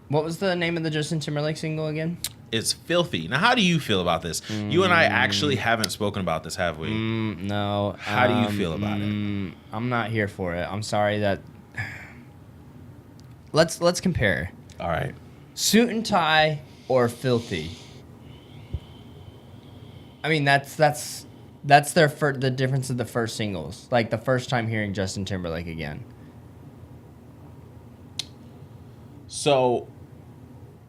what was the name of the Justin Timberlake single again? It's Filthy. Now, how do you feel about this? You and I actually haven't spoken about this, have we? No. How do you feel about it? I'm not here for it. I'm sorry that. Let's compare. All right. Suit and Tie or Filthy. I mean, that's That's the difference of the first singles. Like the first time hearing Justin Timberlake again. So,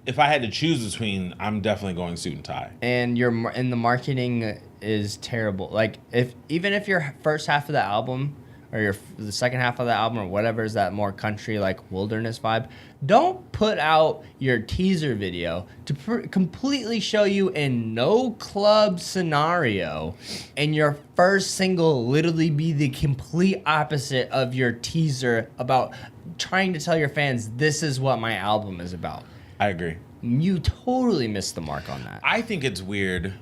if I had to choose between, I'm definitely going suit and tie. And the marketing is terrible. Like even if your first half of the album or the second half of the album or whatever is that more country like wilderness vibe, don't put out your teaser video to completely show you in no club scenario and your first single literally be the complete opposite of your teaser about trying to tell your fans this is what my album is about. I agree. You totally missed the mark on that. I think it's weird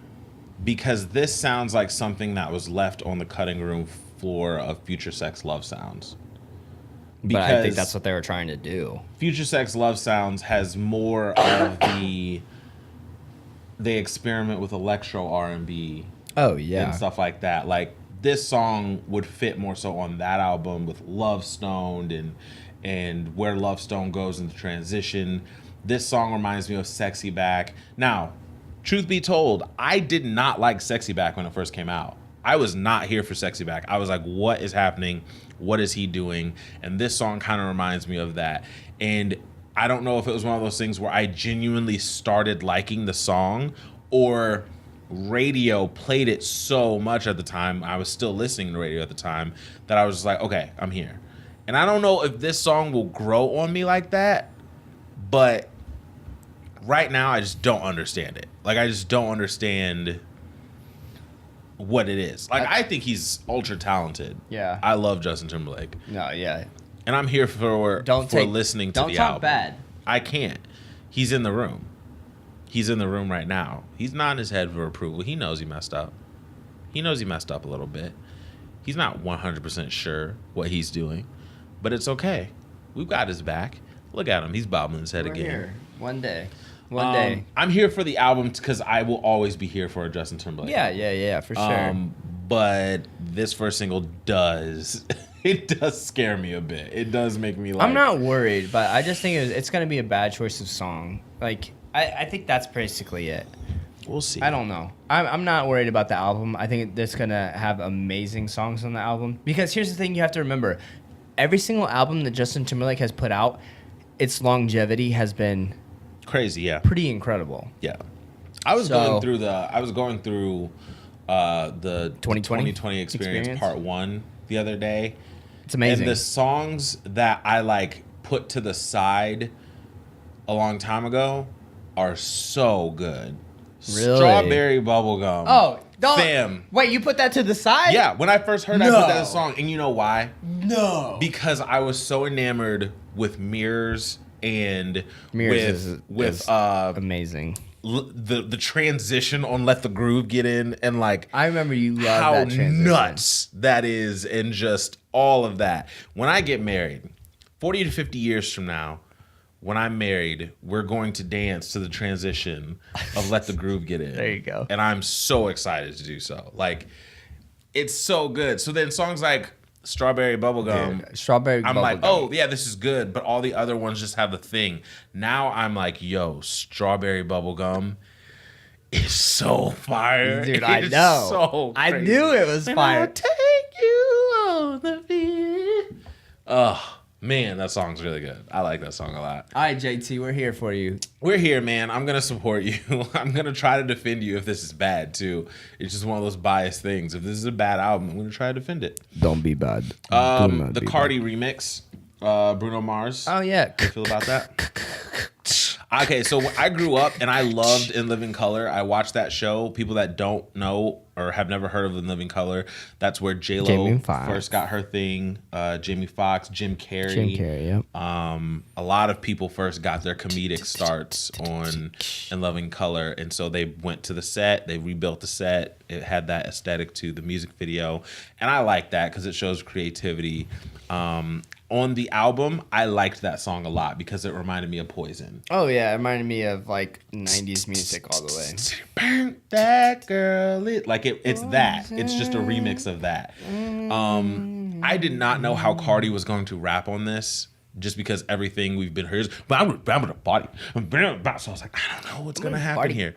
because this sounds like something that was left on the cutting room floor of Future Sex Love Sounds. But I think that's what they were trying to do. Future Sex Love Sounds has more of they experiment with electro R&B. Oh, yeah. And stuff like that. Like, this song would fit more so on that album with Love Stoned and where Love Stone goes into transition. This song reminds me of Sexy Back. Now, truth be told, I did not like Sexy Back when it first came out. I was not here for Sexy Back. I was like, what is happening? What is he doing? And this song kind of reminds me of that. And I don't know if it was one of those things where I genuinely started liking the song or radio played it so much at the time. I was still listening to radio at the time that I was just like, okay, I'm here. And I don't know if this song will grow on me like that, but right now I just don't understand it. Like, I just don't understand what it is. Like, I think he's ultra talented. Yeah. I love Justin Timberlake. No, yeah. And I'm here for listening to the album. Don't talk bad. I can't. He's in the room. He's in the room right now. He's nodding his head for approval. He knows he messed up. He knows he messed up a little bit. He's not 100% sure what he's doing, but it's okay. We've got his back. Look at him. He's bobbling his head again. Here. One day. One day. I'm here for the album because I will always be here for a Justin Timberlake. Yeah, for sure. But this first single does scare me a bit. It does make me like... I'm not worried, but I just think it's going to be a bad choice of song. Like, I think that's basically it. We'll see. I don't know. I'm not worried about the album. I think it's going to have amazing songs on the album. Because here's the thing you have to remember. Every single album that Justin Timberlake has put out, its longevity has been... crazy, yeah. Pretty incredible. Yeah. I was going through the 2020 experience part 1 the other day. It's amazing. And the songs that I like put to the side a long time ago are so good. Really? Strawberry Bubblegum. Oh, don't. Fam. Wait, you put that to the side? Yeah, when I first heard I put that song, and you know why? No. Because I was so enamored with Mirrors and is amazing. The transition on Let the Groove Get In, and like I remember you loved how that transition. nuts that is, and just all of that. When I get married, 40 to 50 years from now, when I'm married, we're going to dance to the transition of Let the Groove Get In. There you go. And I'm so excited to do so. Like, it's so good. So then songs like Strawberry Bubblegum. Strawberry I'm Bubblegum. like, oh, yeah, this is good. But all the other ones just have the thing. Now I'm like, yo, Strawberry Bubblegum is so fire. Dude, I know. So I crazy. knew it was fire. I'll take you on the field. Oh, man, that song's really good. I like that song a lot. All right, JT, we're here for you. We're here, man. I'm going to support you. I'm going to try to defend you if this is bad, too. It's just one of those biased things. If this is a bad album, I'm going to try to defend it. Don't be bad. The Cardi remix, Bruno Mars. Oh, yeah. How do you feel about that? Okay, so I grew up and I loved In Living Color. I watched that show. People that don't know or have never heard of In Living Color, that's where J-Lo first got her thing. Jamie Foxx, Jim Carrey. Yep. A lot of people first got their comedic starts on In Living Color, and so they went to the set. They rebuilt the set. It had that aesthetic to the music video, and I like that because it shows creativity. On the album, I liked that song a lot because it reminded me of Poison. Oh, yeah. It reminded me of, like, 90s music all the way. Burn that girl. Like, it's that. It's just a remix of that. I did not know how Cardi was going to rap on this. just because everything we've been heard is, but I'm with a body. So I was like, I don't know what's going to happen here.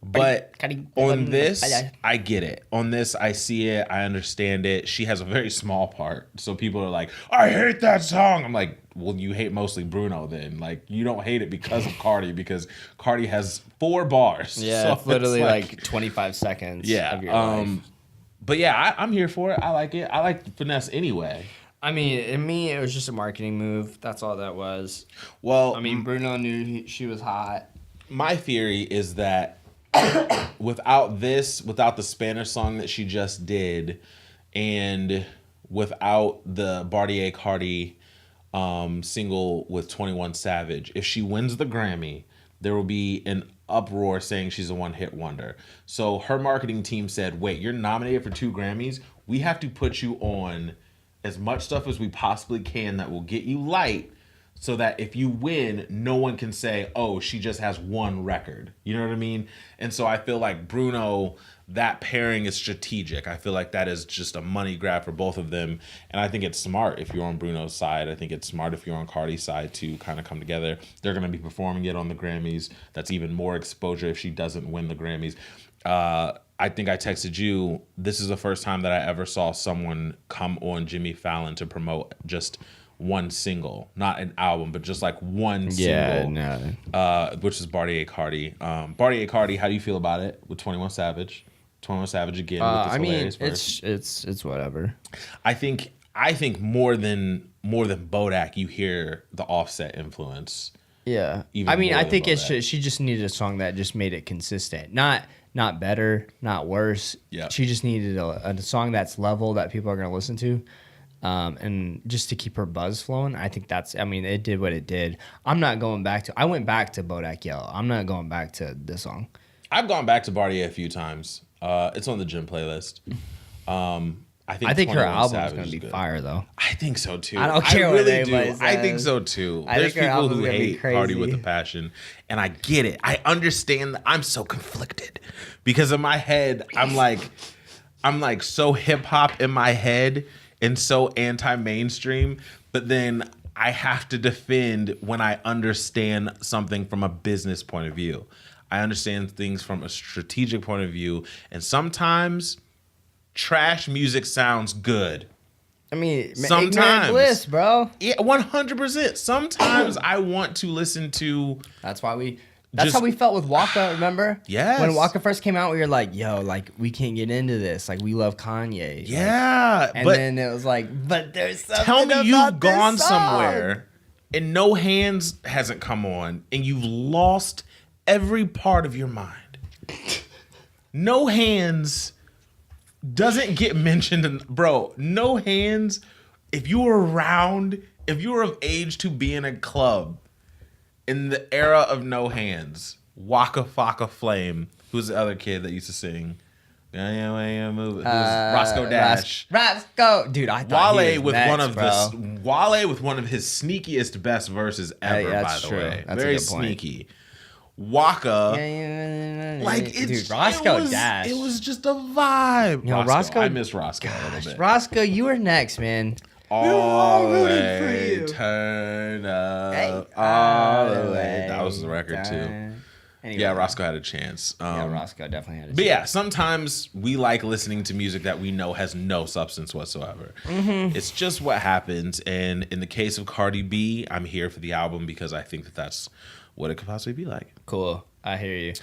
But on this, I get it. On this, I see it. I understand it. She has a very small part. So people are like, I hate that song. I'm like, well, you hate mostly Bruno then. Like, you don't hate it because of Cardi, because Cardi has 4 bars. Yeah, so it's literally like 25 seconds of your life. But yeah, I'm here for it. I like it. I like Finesse anyway. I mean, in me, it was just a marketing move. That's all that was. Well, I mean, Bruno knew she was hot. My theory is that without the Spanish song that she just did, and without the Bartier Cardi single with 21 Savage, if she wins the Grammy, there will be an uproar saying she's a one-hit wonder. So her marketing team said, wait, you're nominated for 2 Grammys? We have to put you on as much stuff as we possibly can that will get you light, so that if you win, no one can say, oh, she just has 1 record. You know what I mean? And so I feel like Bruno, that pairing is strategic. I feel like that is just a money grab for both of them. And I think it's smart if you're on Bruno's side. I think it's smart if you're on Cardi's side to kind of come together. They're going to be performing it on the Grammys. That's even more exposure if she doesn't win the Grammys. I think I texted you, this is the first time that I ever saw someone come on Jimmy Fallon to promote just one single, not an album, but just like one single, which is Bartier Cardi. Bartier Cardi, how do you feel about it with 21 Savage? 21 Savage again with this hilarious verse. It's whatever. I think more than Bodak, you hear the Offset influence. Yeah. I mean, I think she just needed a song that just made it consistent. Not better, not worse. Yeah. She just needed a song that's level that people are going to listen to. And just to keep her buzz flowing, I think it did what it did. I went back to Bodak Yellow. I'm not going back to this song. I've gone back to Bartier a few times. It's on the gym playlist. I think her album is going to be fire, though. I think so too. I don't care what anybody says. I think so too. There's people who hate Cardi with a passion, and I get it. I understand that. I'm so conflicted because in my head, I'm like so hip hop in my head and so anti-mainstream, but then I have to defend when I understand something from a business point of view. I understand things from a strategic point of view, and sometimes trash music sounds good. I mean, sometimes bliss, bro. Yeah, 100%. Sometimes I want to listen to. That's how we felt with Waka. Remember? Yes. When Waka first came out, we were like, "Yo, like we can't get into this. Like we love Kanye." Yeah, and then it was like, "But there's something." Tell me about you've this gone song. somewhere and No Hands hasn't come on, and you've lost every part of your mind. No Hands doesn't get mentioned, bro. No Hands. If you were around, if you were of age to be in a club in the era of No Hands, Waka Flocka Flame, who's the other kid that used to sing? Roscoe Dash. Roscoe, dude, I thought Wale he was next, Wale with one of his sneakiest best verses ever. By the way, that's very a good point. Sneaky. Waka, like it's, dude, Roscoe Dash. It was just a vibe. Roscoe, I miss Roscoe a little bit. Roscoe, you were next, man. All the way, turn up, all the way. That was the record too. Anyway. Yeah, Roscoe had a chance. Roscoe definitely had a chance. But yeah, sometimes we like listening to music that we know has no substance whatsoever. Mm-hmm. It's just what happens. And in the case of Cardi B, I'm here for the album because I think that that's what it could possibly be like. Cool. I hear you.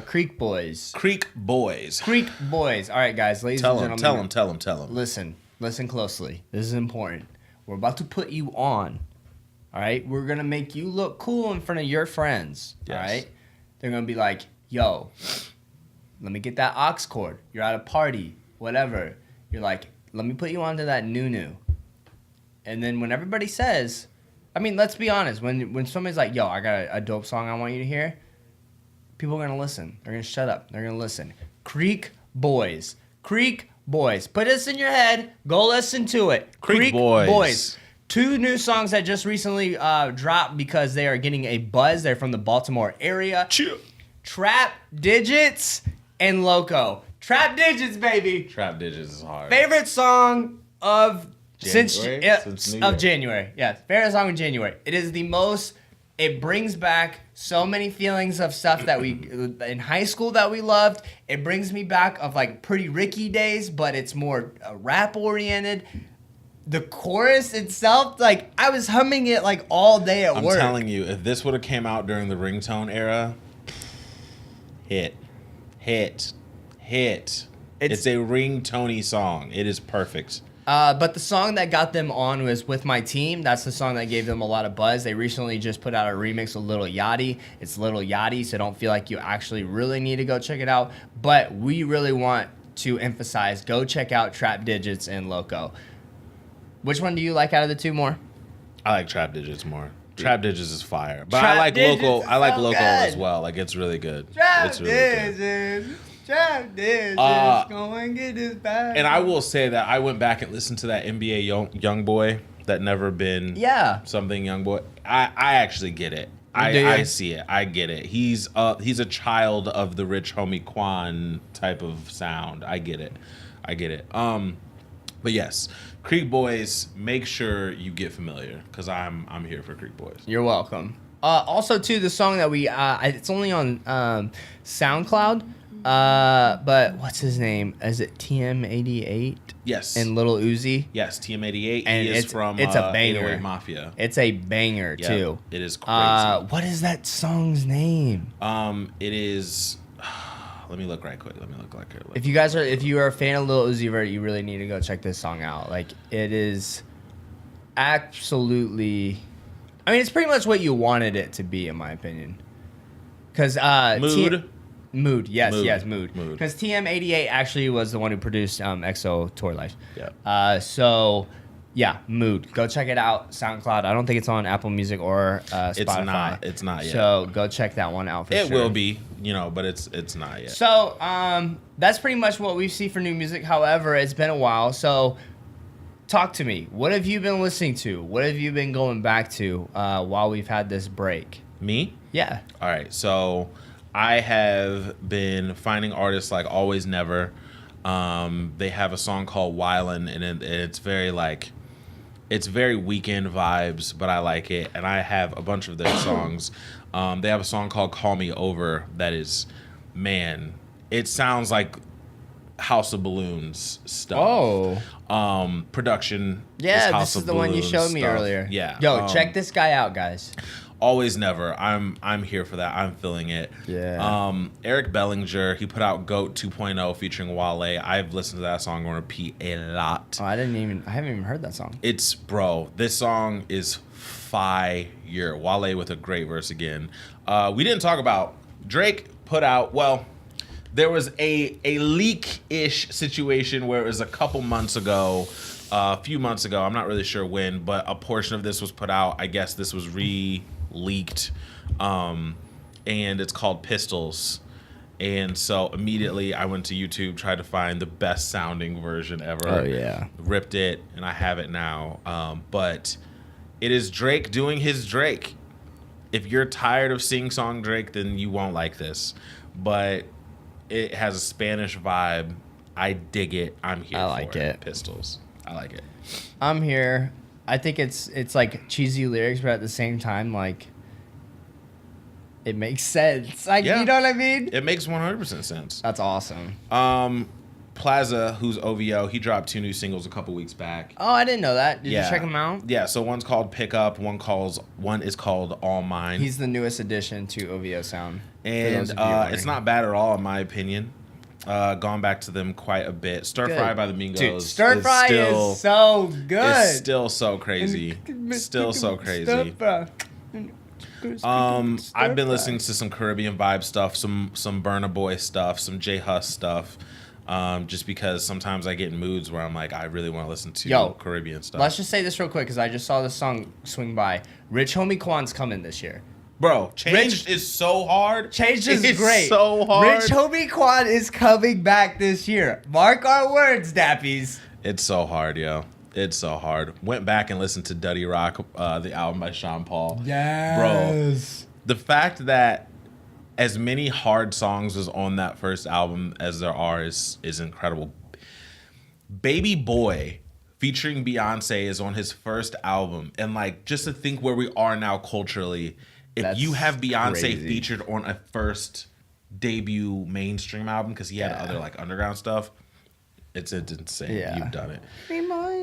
Creek Boys. Creek Boys. All right, guys, ladies and gentlemen. Tell them. Listen closely. This is important. We're about to put you on. All right? We're going to make you look cool in front of your friends. Yes. All right? They're going to be like, yo, let me get that aux cord. You're at a party, whatever. You're like, let me put you onto that new. And then when everybody says, I mean, let's be honest. When somebody's like, yo, I got a dope song I want you to hear, people are going to listen. They're going to shut up. They're going to listen. Creek Boys. Put this in your head. Go listen to it. Creek Boys. 2 new songs that just recently dropped because they are getting a buzz. They're from the Baltimore area. Chill. Trap Digits and Loco. Trap Digits, baby. Trap Digits is hard. Favorite song of Since New Year. January. Yeah, favorite song in January. It is the most. It brings back so many feelings of stuff that we in high school that we loved. It brings me back of like Pretty Ricky days, but it's more rap oriented. The chorus itself, like I was humming it like all day at work. I'm telling you, if this would have came out during the ringtone era, hit. It's a ringtone-y song. It is perfect. But the song that got them on was With My Team. That's the song that gave them a lot of buzz. They recently just put out a remix of Lil Yachty. It's Lil Yachty, so don't feel like you actually really need to go check it out. But we really want to emphasize, go check out Trap Digits and Loco. Which one do you like out of the two more? I like Trap Digits more. Trap Digits is fire. But Trap I like Digits Loco. is I like so Loco good. as well. Like it's really good. Trap It's really good. Digits. Trap Digits. Go and get this bag. And I will say that I went back and listened to that NBA young boy that never been something young boy. I actually get it. I see it. I get it. He's a child of the rich homie Quan type of sound. I get it. But yes, Creek Boys, make sure you get familiar because I'm here for Creek Boys. You're welcome. Also, too, the song that we it's only on SoundCloud. But what's his name? Is it TM88? Yes. And Little Uzi? Yes, TM88. And he is from it's a banger. 808 Mafia. It's a banger Yeah, too. it is crazy. What is that song's name? It is. Let me look right quick. If you are a fan of Lil Uzi Vert, you really need to go check this song out. Like it is absolutely. I mean, it's pretty much what you wanted it to be, in my opinion. Because Mood, yes, Mood. Because TM88 actually was the one who produced EXO Tour Life. Yeah. So, yeah, Mood. Go check it out. SoundCloud. I don't think it's on Apple Music or Spotify. It's not yet. So go check that one out for sure. It will be, but it's not yet. So that's pretty much what we see for new music. However, it's been a while. So talk to me. What have you been listening to? What have you been going back to while we've had this break? Me? Yeah. All right. So I have been finding artists like Always Never. They have a song called Wildin', and it's very weekend vibes, but I like it. And I have a bunch of their songs. They have a song called Call Me Over that is, man, it sounds like House of Balloons stuff. Oh. Production. Yeah, House this is of the one you Balloons showed me stuff. earlier. Yeah. Yo, check this guy out, guys. Always Never. I'm here for that. I'm feeling it. Yeah. Eric Bellinger, he put out GOAT 2.0 featuring Wale. I've listened to that song on repeat a lot. Oh, I haven't even heard that song. This song is fire. Wale with a great verse again. We didn't talk about Drake put out, there was a leak-ish situation where it was a few months ago, I'm not really sure when, but a portion of this was put out. I guess this was leaked, and it's called Pistols. And so immediately I went to YouTube, tried to find the best sounding version ever. Oh yeah, ripped it, and I have it now. But it is Drake doing his Drake. If you're tired of seeing song Drake, then you won't like this. But it has a Spanish vibe. I dig it. I'm here. I like it. Pistols. I like it. I'm here. I think it's like cheesy lyrics, but at the same time, like it makes sense. Like, you know what I mean? It makes 100% sense. That's awesome. Plaza, who's OVO, he dropped 2 new singles a couple weeks back. Oh, I didn't know that. Did you check them out? Yeah, so one's called Pick Up, one is called All Mine. He's the newest addition to OVO Sound. And it's not bad at all, in my opinion. Gone back to them quite a bit. Stir Fry by the Mingos. Dude, Stir Fry is so good. It's still so crazy. Still so crazy. I've been listening to some Caribbean vibe stuff, some Burna Boy stuff, some J Hus stuff. Just because sometimes I get in moods where I'm like, I really want to listen to Caribbean stuff. Let's just say this real quick because I just saw this song swing by. Rich Homie Quan's coming this year. Bro, Changed is so hard. Changed is great. So hard. Rich Homie Quan is coming back this year. Mark our words, Dappies. It's so hard, yo. It's so hard. Went back and listened to Duddy Rock, the album by Sean Paul. Yes. Bro, the fact that as many hard songs as on that first album as there are is incredible. Baby Boy featuring Beyonce is on his first album. And like, just to think where we are now culturally, if That's you have Beyonce crazy. featured on a first debut mainstream album, because he had other like underground stuff, it's insane. Yeah. You've done it.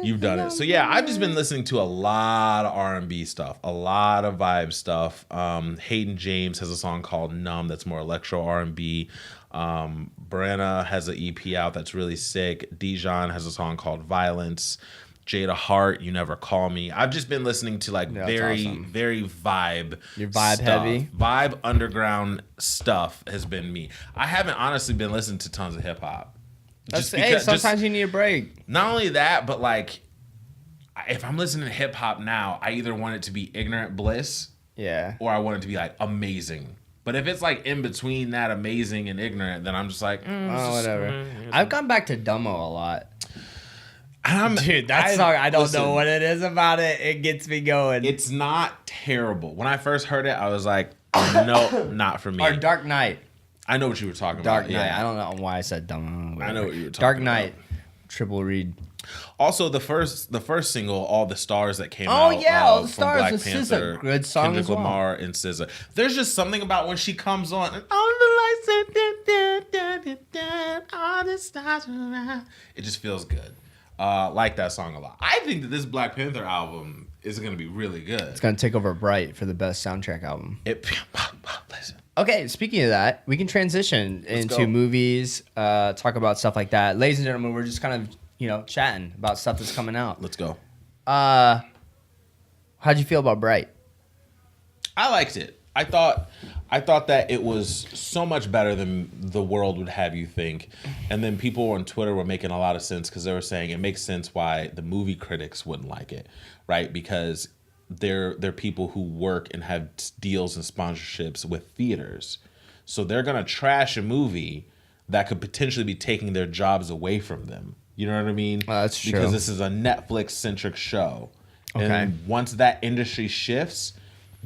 You've done it. So yeah, I've just been listening to a lot of R&B stuff, a lot of vibe stuff. Hayden James has a song called Numb that's more electro R&B. Brenna has an EP out that's really sick. Dijon has a song called Violence. Jada Hart, You Never Call Me. I've just been listening to like very vibe. Your vibe stuff. heavy? Vibe underground stuff has been me. I haven't honestly been listening to tons of hip hop. Sometimes you need a break. Not only that, but like, if I'm listening to hip hop now, I either want it to be ignorant bliss, or I want it to be like amazing. But if it's like in between that amazing and ignorant, then I'm just like, whatever. I've gone back to Dumbo a lot. Dude, That song, I don't know what it is about it. It gets me going. It's not terrible. When I first heard it, I was like, no, not for me. Or Dark Knight. I know what you were talking Dark about. Knight. Yeah. I don't know why I said Dumbo. I know what you were talking Dark about. Knight. Triple read. Also, the first single, All the Stars that came Oh, out. yeah, All the from Stars Black with Panther, SZA. Good song Kendrick as well. Lamar and SZA. There's just something about when she comes on and all the lights, all the stars around. It just feels good. Like that song a lot. I think that this Black Panther album is going to be really good. It's going to take over Bright for the best soundtrack album. Listen. Okay, speaking of that, we can transition into go. movies, talk about stuff like that. Ladies and gentlemen, we're just kind of, chatting about stuff that's coming out. Let's go. How'd you feel about Bright? I liked it. I thought that it was so much better than the world would have you think. And then people on Twitter were making a lot of sense because they were saying it makes sense why the movie critics wouldn't like it, right? Because they're people who work and have deals and sponsorships with theaters. So they're going to trash a movie that could potentially be taking their jobs away from them. You know what I mean? That's true. Because this is a Netflix-centric show. Okay. And once that industry shifts,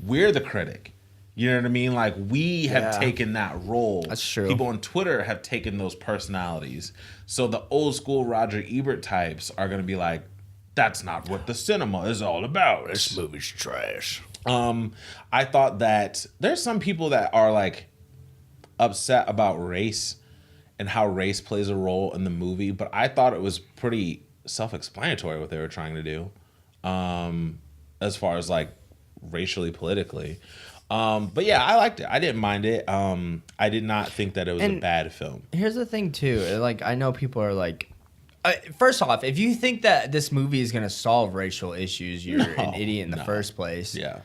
we're the critic. You know what I mean? Like, we have taken that role. That's true. People on Twitter have taken those personalities. So the old school Roger Ebert types are going to be like, that's not what the cinema is all about. This movie's trash. I thought that there's some people that are like upset about race and how race plays a role in the movie, but I thought it was pretty self-explanatory what they were trying to do, as far as like racially, politically. But yeah, I liked it. I didn't mind it. I did not think that it was a bad film. Here's the thing too. Like, I know people are like, first off, if you think that this movie is going to solve racial issues, you're an idiot in the first place. Yeah.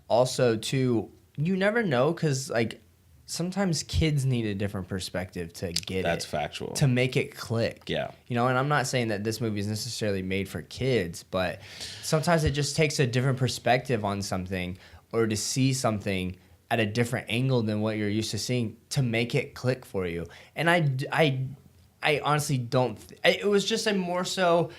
Also, too, you never know because, like, sometimes kids need a different perspective to get That's factual. to make it click. Yeah. And I'm not saying that this movie is necessarily made for kids, but sometimes it just takes a different perspective on something or to see something at a different angle than what you're used to seeing to make it click for you. And I honestly don't. It was just a more so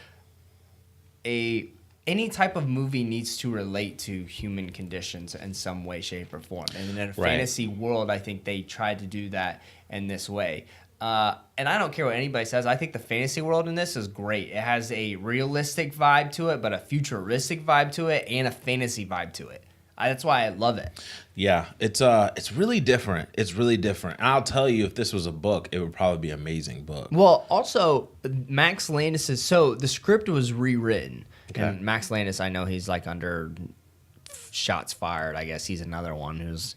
any type of movie needs to relate to human conditions in some way, shape, or form. And in a fantasy world, I think they tried to do that in this way. And I don't care what anybody says. I think the fantasy world in this is great. It has a realistic vibe to it, but a futuristic vibe to it, and a fantasy vibe to it. That's why I love it. Yeah, it's really different. It's really different. And I'll tell you, if this was a book, it would probably be an amazing book. Well, also, Max Landis so the script was rewritten. Okay. And Max Landis, I know he's like under shots fired. I guess he's another one who's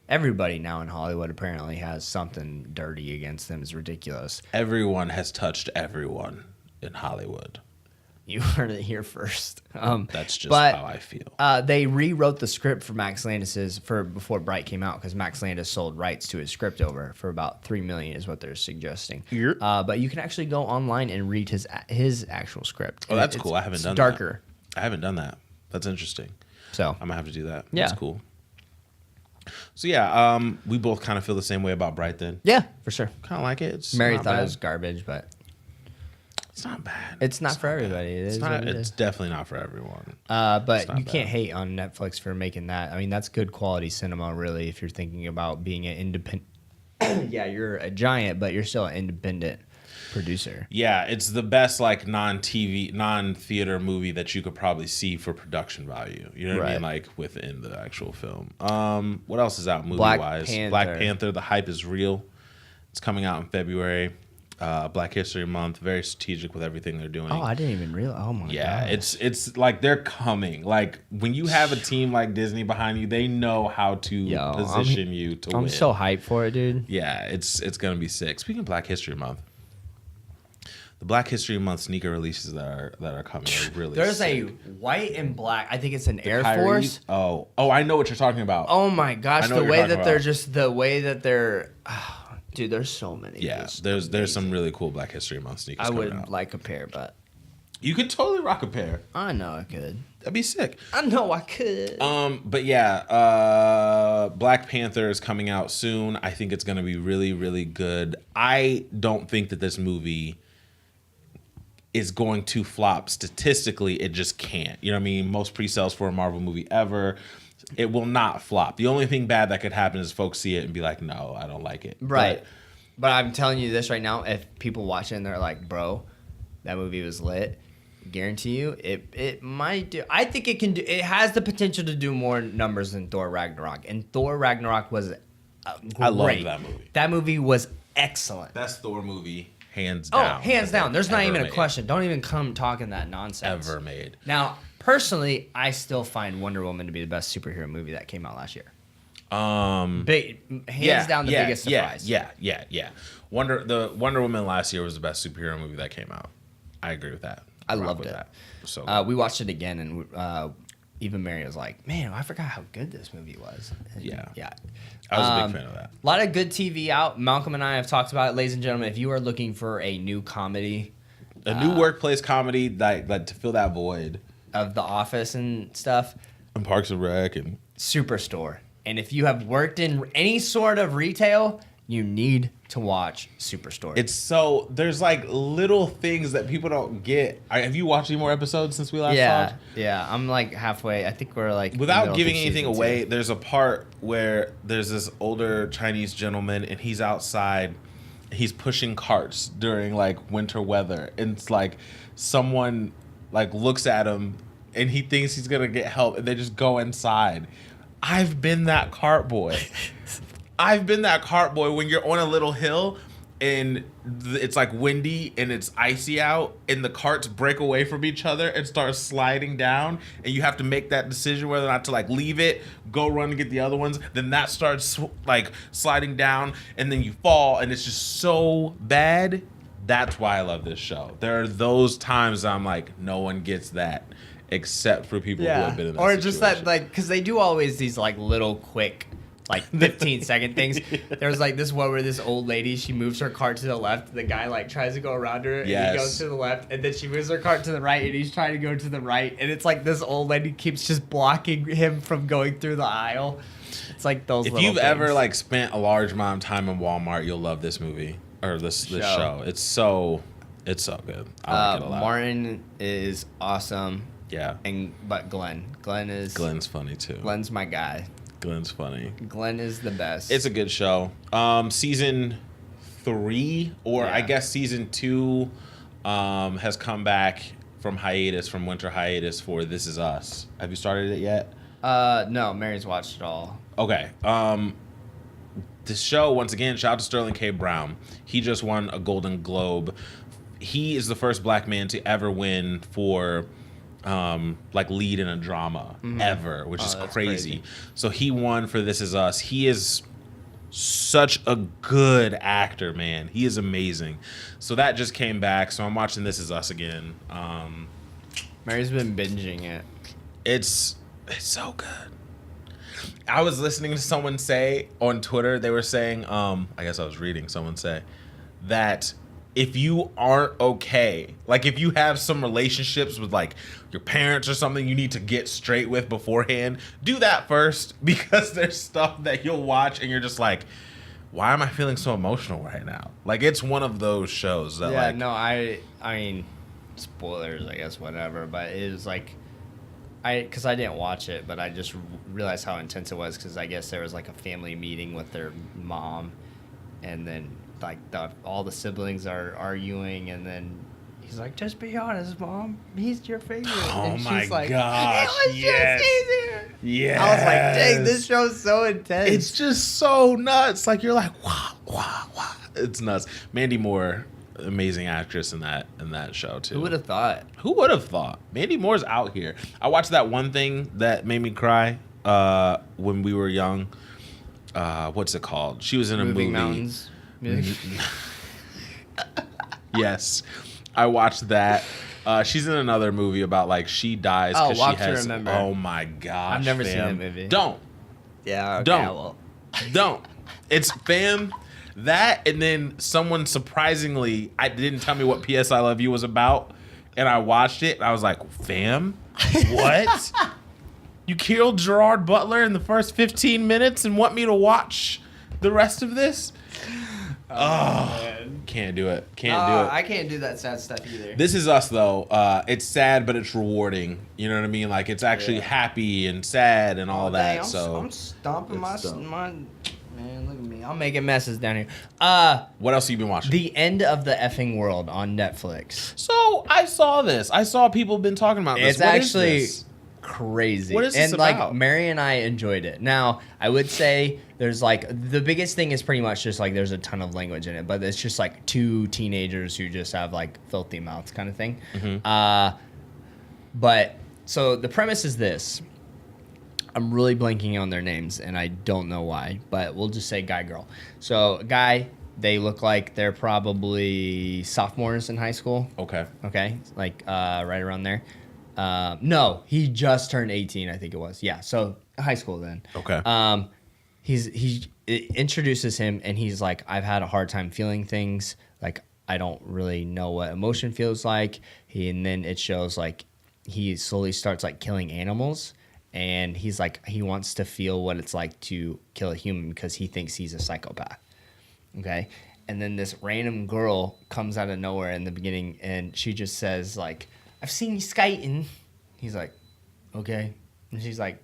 everybody now in Hollywood apparently has something dirty against them. It's ridiculous. Everyone has touched everyone in Hollywood. You heard it here first. That's just how I feel. They rewrote the script for Max Landis's before Bright came out because Max Landis sold rights to his script over for about $3 million is what they're suggesting. But you can actually go online and read his actual script. Oh, that's cool. I haven't done darker. that. I haven't done that. That's interesting. So I'm gonna have to do that. Yeah. That's cool. So yeah, we both kind of feel the same way about Bright then. Yeah, for sure. Kind of like it. It's Mary not thought bad. it was garbage, but It's not bad. it's not for everybody. It is what it It's is. definitely not for everyone. But not you bad. can't hate on Netflix for making that. I mean, that's good quality cinema, really, if you're thinking about being an independent. Yeah, you're a giant, but you're still an independent producer. Yeah, it's the best like non-theater movie that you could probably see for production value. You know what I mean? Like within the actual film. What else is out movie-wise? Black Panther. The hype is real. It's coming out in February. Black History Month. Very strategic with everything they're doing. Oh, I didn't even realize. Oh my god. Yeah, it's like they're coming. Like when you have a team like Disney behind you, they know how to position you to win. I'm so hyped for it, dude. Yeah, it's gonna be sick. Speaking of Black History Month. The Black History Month sneaker releases that are coming are really There's sick. a white and black. I think it's an Air Kyrie, Force. Oh, I know what you're talking about. Oh my gosh, the way that they're dude, there's so many. Yeah, there's some really cool Black History Month sneakers. I would coming out. like a pair, but you could totally rock a pair. I know I could. That'd be sick. I know I could. But yeah, Black Panther is coming out soon. I think it's gonna be really, really good. I don't think that this movie is going to flop statistically. It just can't. You know what I mean? Most pre-sales for a Marvel movie ever. It will not flop. The only thing bad that could happen is folks see it and be like, no, I don't like it. Right. But I'm telling you this right now, if people watch it and they're like, bro, that movie was lit, guarantee you it might do. I think it can do. It has the potential to do more numbers than Thor Ragnarok. And Thor Ragnarok was great. I love that movie. That movie was excellent. Best Thor movie. Hands down. Oh, hands down. There's not even a made. question. Don't even come talking that nonsense. Ever made. Now, personally, I still find Wonder Woman to be the best superhero movie that came out last year. Hands down the biggest surprise. Yeah. The Wonder Woman last year was the best superhero movie that came out. I agree with that. I loved it. That. So we watched it again, and even Mary was like, man, I forgot how good this movie was. And yeah. I was a big fan of that. A lot of good TV out. Malcolm and I have talked about it. Ladies and gentlemen, if you are looking for a new comedy. A new workplace comedy that to fill that void. Of The Office and stuff. And Parks and Rec. And Superstore. And if you have worked in any sort of retail, you need to watch Superstore. There's like little things that people don't get. Have you watched any more episodes since we last talked? Yeah, I'm like halfway. I think we're like without giving anything away. There's a part where there's this older Chinese gentleman and he's outside. He's pushing carts during like winter weather, and it's like someone like looks at him and he thinks he's gonna get help, and they just go inside. I've been that cart boy. When you're on a little hill and it's like windy and it's icy out and the carts break away from each other and start sliding down, and you have to make that decision whether or not to like leave it, go run and get the other ones. Then that starts like sliding down and then you fall, and it's just so bad. That's why I love this show. There are those times I'm like, no one gets that except for people who have been in that or situation. just that, like, because they do always these like little quick like 15-second things. There's like this one where this old lady, she moves her cart to the left, the guy like tries to go around her, and he goes to the left, and then she moves her cart to the right, and he's trying to go to the right, and it's like this old lady keeps just blocking him from going through the aisle. It's like those if little you've things. ever like spent a large amount of time in Walmart, you'll love this movie or this show. It's so good. I like it a lot. Martin is awesome. Yeah. But Glenn's funny too. Glenn's my guy. Glenn's funny. Glenn is the best. It's a good show. Season 3, or I guess season 2, has come back from winter hiatus for This Is Us. Have you started it yet? No, Mary's watched it all. Okay. This show, once again, shout out to Sterling K. Brown. He just won a Golden Globe. He is the first black man to ever win for like lead in a drama ever, which is crazy. So he won for This Is Us. He is such a good actor, man. He is amazing. So that just came back. So I'm watching This Is Us again. Mary's been binging it. It's so good. I was listening to someone say on Twitter, they were saying, I guess I was reading someone say that if you aren't okay, like if you have some relationships with like your parents or something you need to get straight with beforehand, do that first, because there's stuff that you'll watch and you're just like, why am I feeling so emotional right now? Like, it's one of those shows that I mean, spoilers, I guess, whatever, but it was like, because I didn't watch it, but I just realized how intense it was, because I guess there was like a family meeting with their mom, and then like all the siblings are arguing, and then he's like, "Just be honest, Mom. He's your favorite." Oh and my she's like, gosh! "It was Yes. just easier." Yes. I was like, "Dang, this show's so intense." It's just so nuts. Like you're like, wow, wow, wow. It's nuts. Mandy Moore, amazing actress in that show too. Who would have thought? Who would have thought? Mandy Moore's out here. I watched that one thing that made me cry when we were young. What's it called? She was in a Moving movie. Mountains. Yes, I watched that. She's in another movie about like she dies because Walk she to has. Remember. Oh my gosh! I've never seen fam. that movie. Don't. Yeah. Okay, Don't. I will. Don't. It's fam. That and then someone surprisingly, I didn't tell me what P.S. I Love You was about, and I watched it and I was like, fam, what? You killed Gerard Butler in the first 15 minutes and want me to watch the rest of this? Oh, Man. can't do it. Can't do it. I can't do that sad stuff either. This is us though. It's sad, but it's rewarding. You know what I mean? Like it's actually happy and sad and all that. Dang, so I'm stomping my it's dumb. man. Look at me. I'm making messes down here. What else have you been watching? The End of the Effing World on Netflix. So I saw this. I saw people been talking about this. It's What is actually this? crazy. What is this and about? like Mary and I enjoyed it. Now, I would say there's like the biggest thing is pretty much just like there's a ton of language in it, but it's just like two teenagers who just have like filthy mouths kind of thing. Mm-hmm. But so the premise is this. I'm really blanking on their names and I don't know why, but we'll just say guy girl. So guy, they look like they're probably sophomores in high school. Okay. Okay, like right around there. No, he just turned 18, I think it was. Yeah, so high school then. Okay. He introduces him, and he's like, I've had a hard time feeling things. Like, I don't really know what emotion feels like. And then it shows like he slowly starts like killing animals, and he's like he wants to feel what it's like to kill a human because he thinks he's a psychopath. Okay. And then this random girl comes out of nowhere in the beginning, and she just says like, I've seen you skating. He's like, okay. And she's like,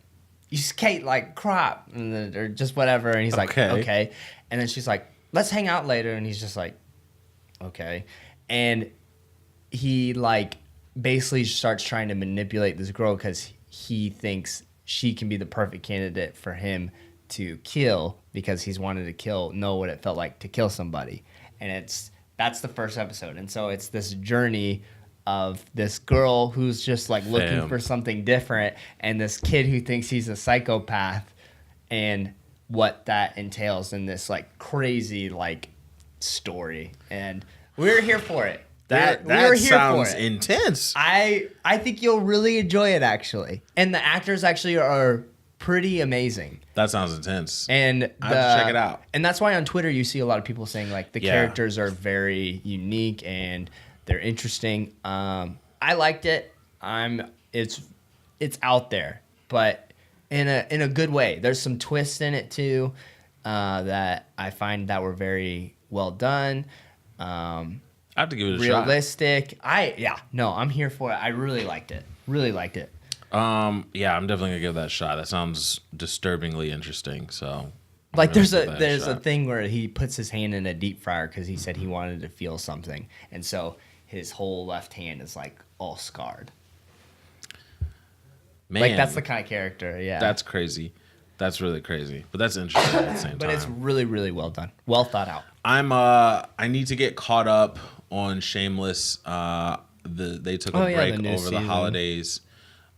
you skate like crap, and then, or just whatever. And he's like, okay. And then she's like, let's hang out later. And he's just like, okay. And he like basically starts trying to manipulate this girl because he thinks she can be the perfect candidate for him to kill because he's wanted to know what it felt like to kill somebody. And that's the first episode. And so it's this journey of this girl who's just like looking for something different, and this kid who thinks he's a psychopath, and what that entails in this like crazy like story. And we're here for it. That we're here sounds for it. intense. I think you'll really enjoy it actually, and the actors actually are pretty amazing. That sounds intense. And I have to check it out. And that's why on Twitter you see a lot of people saying like the characters are very unique and they're interesting. I liked it. It's out there, but in a good way. There's some twists in it too that I find that were very well done. I have to give it a realistic. I'm here for it. I really liked it. Really liked it. Yeah, I'm definitely gonna give that a shot. That sounds disturbingly interesting. So, like, there's a thing where he puts his hand in a deep fryer because he said he wanted to feel something, and so his whole left hand is like all scarred. Man, like that's the kind of character. Yeah, that's crazy. That's really crazy, but that's interesting at the same time. But it's really, really well done, well thought out. I need to get caught up on Shameless. They took a break over the holidays.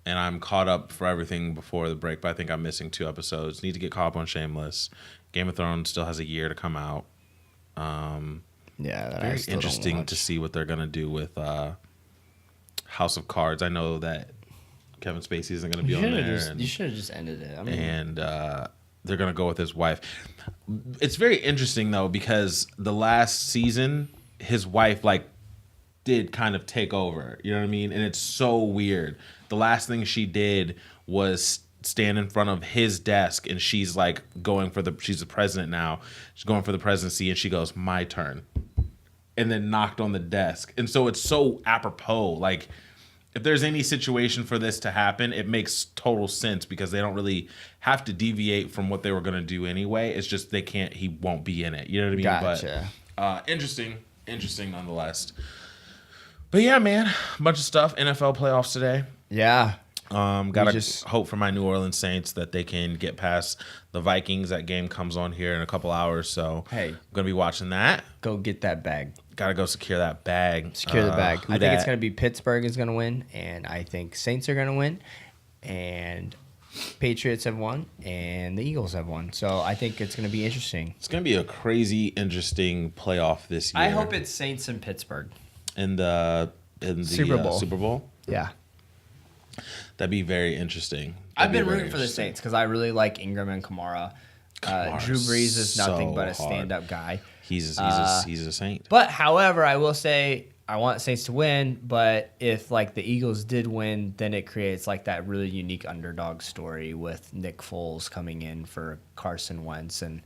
And I'm caught up for everything before the break, but I think I'm missing 2 episodes. Need to get caught up on Shameless. Game of Thrones still has a year to come out. Very interesting to see what they're gonna do with House of Cards. I know that Kevin Spacey isn't gonna be on there. You should have just ended it. I mean, and they're gonna go with his wife. It's very interesting though because the last season, his wife did kind of take over. You know what I mean? And it's so weird. The last thing she did was stand in front of his desk, and she's like she's the president now. She's going for the presidency, and she goes, "My turn," and then knocked on the desk. And so it's so apropos. Like, if there's any situation for this to happen, it makes total sense because they don't really have to deviate from what they were going to do anyway. It's just he won't be in it. You know what I mean? Gotcha. Interesting nonetheless. But yeah, man, a bunch of stuff. NFL playoffs today. Yeah. Gotta hope for my New Orleans Saints that they can get past the Vikings. That game comes on here in a couple hours, so hey, I'm gonna be watching that. Go get that bag. Gotta go secure that bag. Secure the bag. I think it's gonna be Pittsburgh is gonna win, and I think Saints are gonna win, and Patriots have won, and the Eagles have won. So I think it's gonna be interesting. It's gonna be a crazy, interesting playoff this year. I hope it's Saints and Pittsburgh in the Super Bowl. Super Bowl. Yeah. That'd be very interesting. I've been rooting for the Saints because I really like Ingram and Kamara. Drew Brees is nothing but a stand-up guy. He's a Saint. But however, I will say I want Saints to win. But if like the Eagles did win, then it creates like that really unique underdog story with Nick Foles coming in for Carson Wentz, and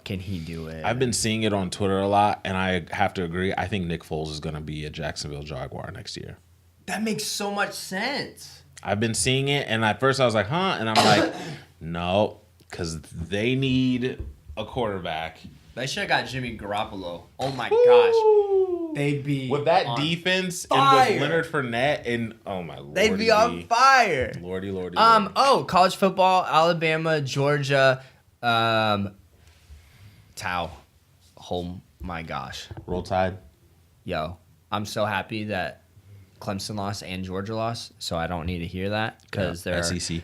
can he do it? I've been seeing it on Twitter a lot, and I have to agree. I think Nick Foles is going to be a Jacksonville Jaguar next year. That makes so much sense. I've been seeing it, and at first I was like, huh? And I'm like, no, because they need a quarterback. They should have got Jimmy Garoppolo. Oh, my gosh. They'd be with that defense fire. And with Leonard Fournette and, oh, my Lord. They'd be on fire. Lordy. College football, Alabama, Georgia, Tau. Oh, my gosh. Roll Tide. Yo, I'm so happy that Clemson lost and Georgia lost, so I don't need to hear that because they're SEC.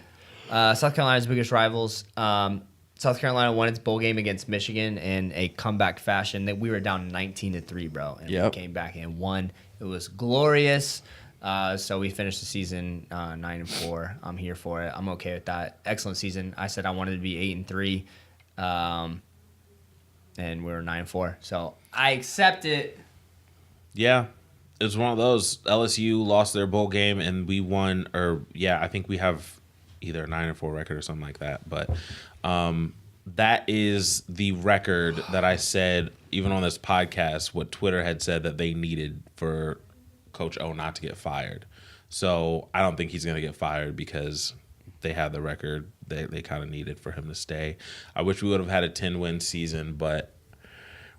South Carolina's biggest rivals. South Carolina won its bowl game against Michigan in a comeback fashion. That we were down 19-3, bro, and we came back and won. It was glorious. So we finished the season 9-4. I'm here for it. I'm okay with that. Excellent season. I said I wanted to be 8-3, and we were 9-4. So I accept it. Yeah. It's one of those. LSU lost their bowl game, and we won. I think we have either a 9-4 record or something like that. But that is the record that I said, even on this podcast, what Twitter had said that they needed for Coach O not to get fired. So I don't think he's going to get fired because they have the record they kind of needed for him to stay. I wish we would have had a 10-win season, but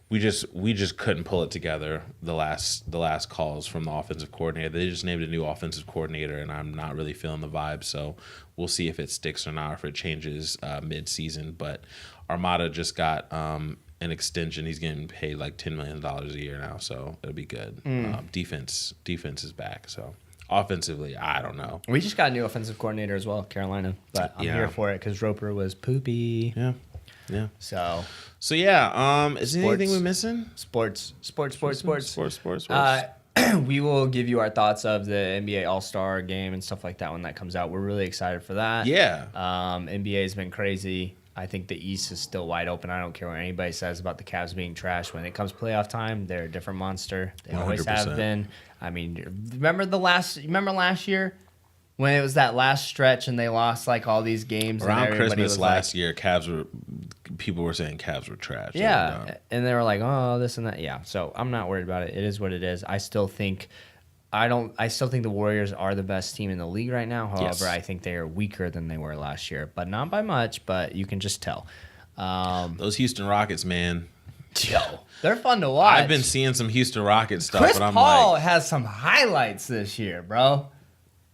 we just couldn't pull it together the last calls from the offensive coordinator. They just named a new offensive coordinator, and I'm not really feeling the vibe. So we'll see if it sticks or not, or if it changes mid-season. But Armada just got an extension. He's getting paid like $10 million a year now, so it'll be good. Defense is back. So offensively, I don't know. We just got a new offensive coordinator as well, Carolina. But I'm here for it because Roper was poopy. Yeah. So yeah. Is there anything we're missing? Sports. We will give you our thoughts of the NBA All-Star game and stuff like that when that comes out. We're really excited for that. Yeah. NBA has been crazy. I think the East is still wide open. I don't care what anybody says about the Cavs being trash. When it comes playoff time, they're a different monster. They always 100%. have been. I mean, remember last year? When it was that last stretch and they lost like all these games around and Christmas last year, people were saying Cavs were trash. Yeah, and they were like, oh, this and that. Yeah, so I'm not worried about it. It is what it is. I still think the Warriors are the best team in the league right now. However, I think they are weaker than they were last year, but not by much. But you can just tell. Those Houston Rockets, man. Yo, they're fun to watch. I've been seeing some Houston Rockets stuff, Chris but I'm Paul like, has some highlights this year, bro.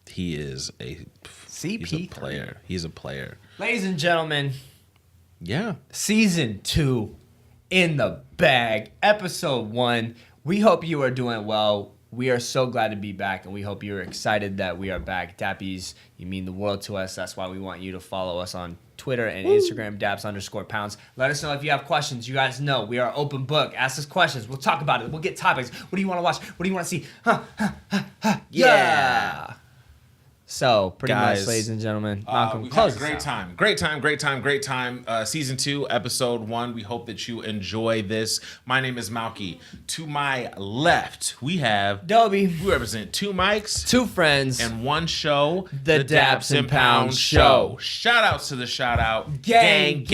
He is a CP3. He's a player. Ladies and gentlemen, yeah. Season 2 in the bag. Episode 1. We hope you are doing well. We are so glad to be back, and we hope you're excited that we are back. Dappies, you mean the world to us. That's why we want you to follow us on Twitter and Instagram, Daps_pounds. Let us know if you have questions. You guys know we are open book. Ask us questions. We'll talk about it. We'll get topics. What do you want to watch? What do you want to see? Yeah. So, pretty much, ladies and gentlemen, Malcolm, we've had a great time. Season 2, episode 1. We hope that you enjoy this. My name is Malky. To my left, we have Dobie. We represent 2 mics, 2 friends, and 1 show, the Daps and Pounds Show. Shout outs to the shout out gang.